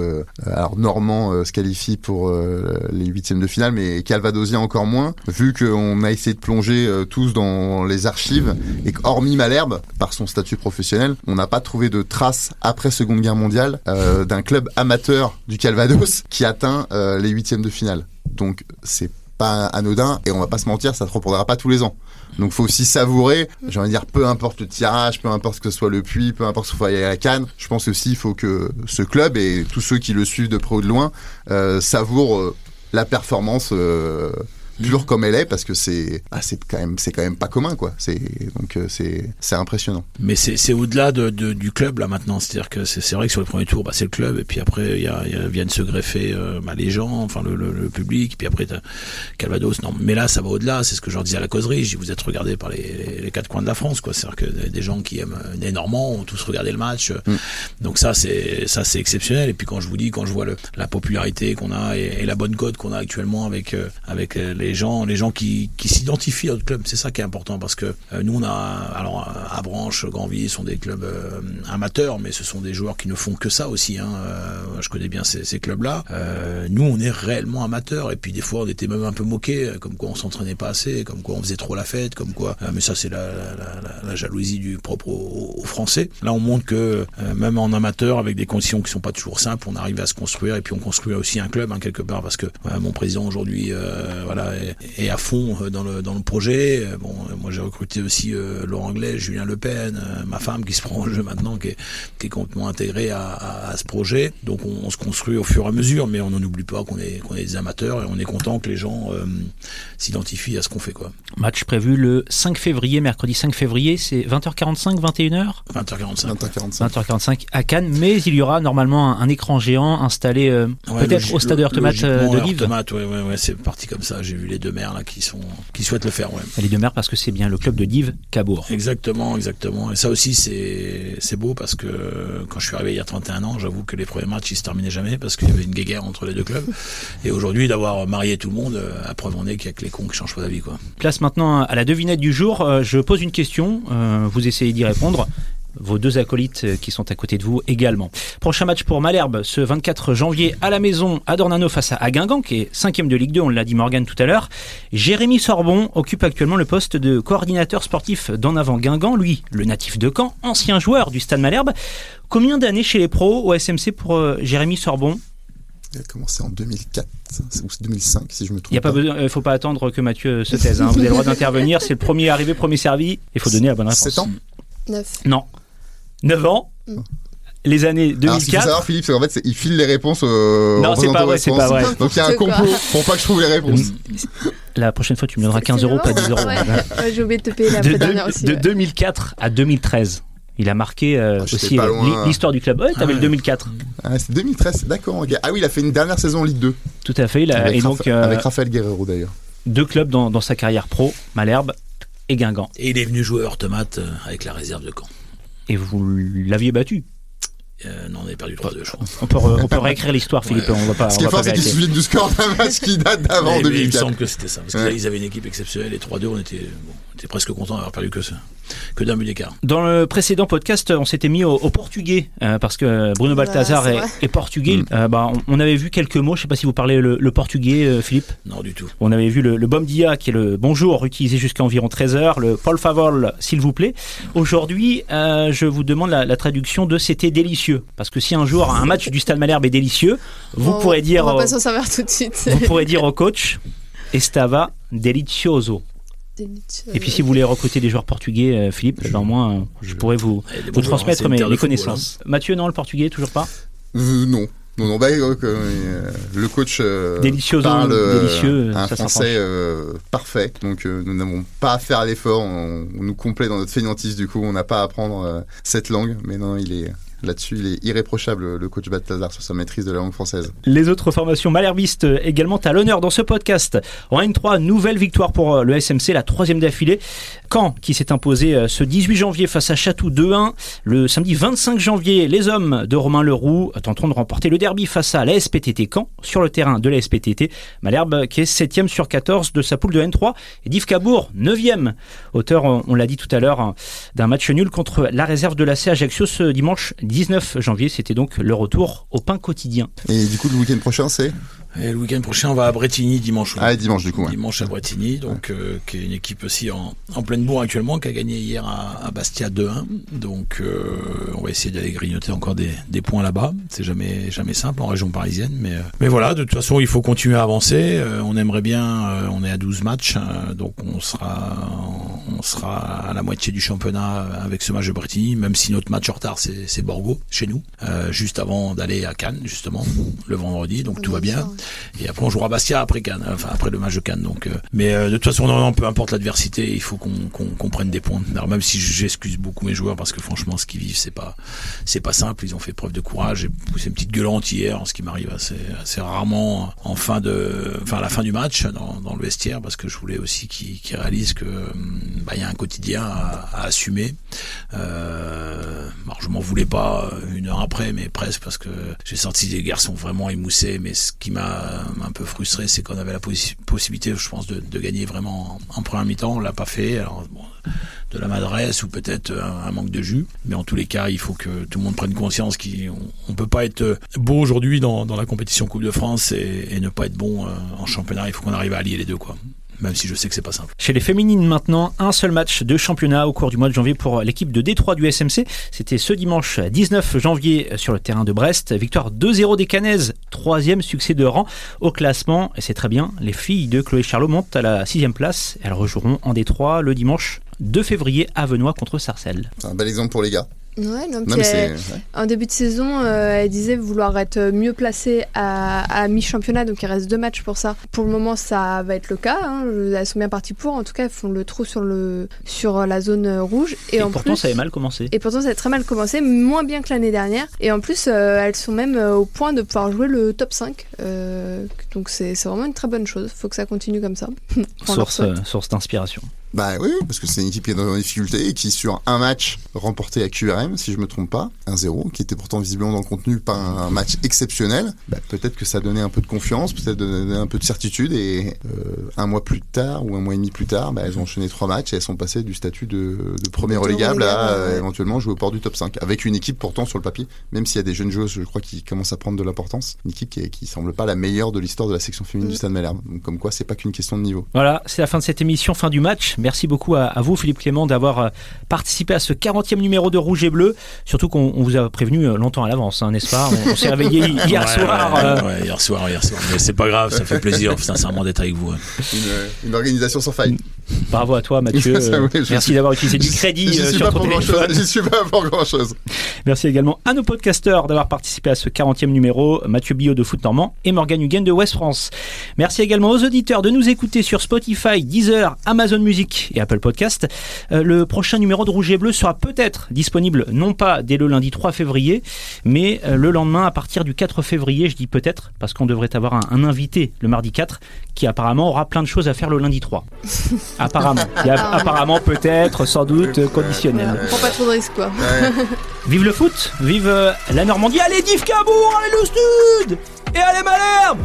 normand se qualifie pour les 8e de finale, mais calvadosien encore moins, vu qu'on a essayé de plonger tous dans les archives, et qu'hormis Malherbe, par son statut professionnel, on n'a pas trouvé de traces après Seconde Guerre mondiale d'un club amateur du Calvados qui atteint les 8e de finale. Donc c'est pas anodin, et on va pas se mentir, ça se reproduira pas tous les ans. Donc faut aussi savourer, j'ai envie de dire, peu importe le tirage, peu importe que ce soit le Puy, peu importe ce qu'il faut aller à la CAN, je pense aussi il faut que ce club et tous ceux qui le suivent de près ou de loin savourent la performance pure comme elle est, parce que c'est quand même pas commun, quoi. C'est impressionnant. Mais c'est au-delà du club là maintenant, c'est-à-dire que c'est vrai que sur le premier tour, c'est le club, et puis après viennent se greffer les gens, enfin le public, puis après Calvados. Non, mais là ça va au-delà. C'est ce que je leur disais à la causerie. Je dis, vous êtes regardés par les 4 coins de la France, quoi. C'est-à-dire que des gens qui aiment les Normands ont tous regardé le match. Donc ça c'est exceptionnel. Et puis quand je vois la popularité qu'on a et la bonne cote qu'on a actuellement avec les gens qui s'identifient à notre club, c'est ça qui est important, parce que nous on a, alors Avranches, Granville sont des clubs amateurs, mais ce sont des joueurs qui ne font que ça aussi, je connais bien ces clubs-là. Nous on est réellement amateurs, et puis des fois on était même un peu moqués, comme quoi on s'entraînait pas assez, comme quoi on faisait trop la fête, comme quoi, mais ça c'est la jalousie du propre aux Français. Là on montre que même en amateur, avec des conditions qui sont pas toujours simples, on arrive à se construire, et puis on construit aussi un club, quelque part, parce que mon président aujourd'hui est à fond dans le projet. Moi j'ai recruté aussi Laurent Anglais, Julien Le Pen, ma femme qui se prend au jeu maintenant, qui est complètement intégrée à ce projet. Donc on se construit au fur et à mesure, mais on n'oublie pas qu'on est des amateurs, et on est content que les gens s'identifient à ce qu'on fait, quoi. Match prévu le 5 février, mercredi 5 février, c'est 20h45, 21h 20h45 à Cannes, mais il y aura normalement un écran géant installé peut-être au stade Heurtemat de Live. Ouais, c'est parti comme ça. J'ai vu les deux maires là qui souhaitent le faire. Ouais. Les deux maires, parce que c'est bien le club de Dives Cabourg. Exactement. Et ça aussi c'est beau, parce que quand je suis arrivé il y a 31 ans, j'avoue que les premiers matchs ils se terminaient jamais, parce qu'il y avait une guéguerre entre les deux clubs. Et aujourd'hui, d'avoir marié tout le monde, à preuve en est qu'il y a que les cons qui changent pas d'avis, quoi. Place maintenant à la devinette du jour. Je pose une question, vous essayez d'y répondre. Vos deux acolytes qui sont à côté de vous également. Prochain match pour Malherbe ce 24 janvier à la maison à Dornano face à Guingamp, qui est 5e de Ligue 2, on l'a dit Morgane tout à l'heure. Jérémy Sorbon occupe actuellement le poste de coordinateur sportif d'En Avant Guingamp, lui le natif de Caen, ancien joueur du Stade Malherbe. Combien d'années chez les pros au SMC pour Jérémy Sorbon? Il a commencé en 2004 ou 2005 si je me trompe. Il ne faut pas attendre que Mathieu se taise, Vous avez le droit d'intervenir, c'est le premier arrivé, premier servi, il faut donner la bonne réponse. 7 ans Non. 9 ans. Les années 2004. Alors, ce qu'il faut savoir, Philippe, c'est qu'en fait, il file les réponses aux Non, c'est pas vrai, c'est pas vrai. Donc il y a un complot pour pas que je trouve les réponses. La prochaine fois, tu me donneras 15 €, pas 10 €. Ouais, j'ai oublié de te payer la fois dernière aussi. De 2004 à 2013. Il a marqué aussi l'histoire du club. Ouais, t'avais le 2004. Ah, c'est 2013, d'accord. Okay. Ah oui, il a fait une dernière saison en Ligue 2. Tout à fait. Avec Raphaël Guerrero d'ailleurs. 2 clubs dans sa carrière pro, Malherbe et Guingamp. Et il est venu jouer Hortemat avec la réserve de Caen. Et vous l'aviez battu? Non, on avait perdu 3-2, je crois. On peut réécrire l'histoire, Philippe. On va pas. Ce qui est fort, c'est qu'ils se souviennent du score d'un match qui date d'avant 2004. Il me semble que c'était ça. Parce qu'ils avaient une équipe exceptionnelle et 3-2, on était presque content d'avoir perdu que d'un but d'écart. Dans le précédent podcast, on s'était mis au portugais parce que Bruno Balthazar est portugais. On avait vu quelques mots. Je ne sais pas si vous parlez le portugais, Philippe. Non, du tout. On avait vu le bom dia qui est le bonjour utilisé jusqu'à environ 13h, le por favor s'il vous plaît. Aujourd'hui, je vous demande la traduction de c'était délicieux parce que si un jour un match du Stade Malherbe est délicieux, vous pourrez dire. On va pas s'en servir tout de suite. Vous pourrez dire au coach estava delicioso. Et puis si vous voulez recruter des joueurs portugais, Philippe, au moins je pourrais vous transmettre mes connaissances. Mathieu, non, le portugais, toujours pas Non, le coach parle délicieux, un français parfait, donc nous n'avons pas à faire l'effort, on nous complaît dans notre fainéantise, du coup on n'a pas à apprendre cette langue, mais non, là-dessus, il est irréprochable, le coach Balthazar, sur sa maîtrise de la langue française. Les autres formations malherbistes également à l'honneur dans ce podcast. En N3, nouvelle victoire pour le SMC, la 3e d'affilée. Caen qui s'est imposé ce 18 janvier face à Chatou 2-1. Le samedi 25 janvier, les hommes de Romain Leroux tenteront de remporter le derby face à la SPTT Caen sur le terrain de la SPTT. Malherbe qui est 7e sur 14 de sa poule de N3 et Div Cabourg 9e. Auteur, on l'a dit tout à l'heure, d'un match nul contre la réserve de l'AC Ajaccio ce dimanche 19 janvier. C'était donc le retour au pain quotidien. Et du coup, le week-end prochain, c'est Et le week-end prochain, on va à Bretigny dimanche. Ah, dimanche du coup. Ouais. Dimanche à Bretigny, donc qui est une équipe aussi en pleine bourre actuellement, qui a gagné hier à Bastia 2-1. Donc on va essayer d'aller grignoter encore des points là-bas. C'est jamais simple en région parisienne, mais voilà. De toute façon, il faut continuer à avancer. On aimerait bien. On est à 12 matchs, donc on sera à la moitié du championnat avec ce match de Bretigny. Même si notre match en retard, c'est Borgo chez nous, juste avant d'aller à Cannes justement le vendredi. Donc tout va bien. Et après on jouera Bastia après Cannes, enfin après le match de Cannes. Donc, mais de toute façon, non, peu importe l'adversité, il faut qu'on prenne des points. Alors même si j'excuse beaucoup mes joueurs parce que franchement, ce qu'ils vivent, c'est pas simple. Ils ont fait preuve de courage. J'ai poussé une petite gueulante hier, ce qui m'arrive assez rarement à la fin du match dans le vestiaire, parce que je voulais aussi qu'ils réalisent que il y a un quotidien à assumer. Alors je m'en voulais pas une heure après, mais presque, parce que j'ai senti des garçons vraiment émoussés. Mais ce qui m'a un peu frustré, c'est qu'on avait la possibilité, je pense, de gagner vraiment en première mi-temps. On l'a pas fait. Alors de la maladresse ou peut-être un manque de jus. Mais en tous les cas, il faut que tout le monde prenne conscience qu'on peut pas être beau aujourd'hui dans la compétition Coupe de France et ne pas être bon en championnat. Il faut qu'on arrive à allier les deux, quoi. Même si je sais que c'est pas simple. Chez les féminines maintenant, un seul match de championnat au cours du mois de janvier pour l'équipe de Détroit du SMC. C'était ce dimanche 19 janvier sur le terrain de Brest. Victoire 2-0 des Canaises, 3e succès de rang au classement. Et c'est très bien, les filles de Chloé Charlot montent à la 6e place. Elles rejoueront en Détroit le dimanche 2 février à Venoy contre Sarcelles. C'est un bel exemple pour les gars. Ouais, en début de saison, elle disait vouloir être mieux placée à mi-championnat, donc il reste 2 matchs pour ça. Pour le moment, ça va être le cas. Elles sont bien parties pour. En tout cas, elles font le trou sur la zone rouge. Et en pourtant, plus, ça avait mal commencé. Et pourtant, ça a très mal commencé, moins bien que l'année dernière. Et en plus, elles sont même au point de pouvoir jouer le top 5. Donc c'est vraiment une très bonne chose. Il faut que ça continue comme ça. Source d'inspiration. Bah oui, parce que c'est une équipe qui est dans la difficulté et qui, sur un match remporté à QRM, si je me trompe pas, 1-0, qui était pourtant visiblement dans le contenu pas un match exceptionnel, peut-être que ça donnait un peu de confiance, peut-être donnait un peu de certitude, et un mois plus tard ou un mois et demi plus tard, elles ont enchaîné 3 matchs et elles sont passées du statut de premier relégable à éventuellement jouer au port du top 5, avec une équipe pourtant sur le papier, même s'il y a des jeunes joueuses, je crois, qui commencent à prendre de l'importance, une équipe qui semble pas la meilleure de l'histoire de la section féminine du Stade Malherbe. Donc comme quoi, c'est pas qu'une question de niveau. Voilà, c'est la fin de cette émission, fin du match. Merci beaucoup à vous, Philippe Clément, d'avoir participé à ce 40e numéro de Rouge et Bleu. Surtout qu'on vous a prévenu longtemps à l'avance, hein, n'est-ce pas? On s'est réveillé hier soir. Hier soir. Mais c'est pas grave, ça fait plaisir, sincèrement, d'être avec vous. Une organisation sans faille. Bravo à toi, Mathieu. Merci d'avoir utilisé du crédit sur ton téléphone. J'y suis pas pour grand-chose. Merci également à nos podcasteurs d'avoir participé à ce 40e numéro, Mathieu Billot de Foot Normand et Morgane Huguen de Ouest France. Merci également aux auditeurs de nous écouter sur Spotify, Deezer, Amazon Music et Apple Podcast. Le prochain numéro de Rouge et Bleu sera peut-être disponible non pas dès le lundi 3 février, mais le lendemain à partir du 4 février. Je dis peut-être parce qu'on devrait avoir un invité le mardi 4 qui apparemment aura plein de choses à faire le lundi 3. Apparemment. Il y a apparemment, peut-être, sans doute, conditionnel. Prends pas trop de risques, quoi. Ouais. Vive le foot, vive la Normandie. Allez, Div Cabourg, allez le Stud et allez Malherbe.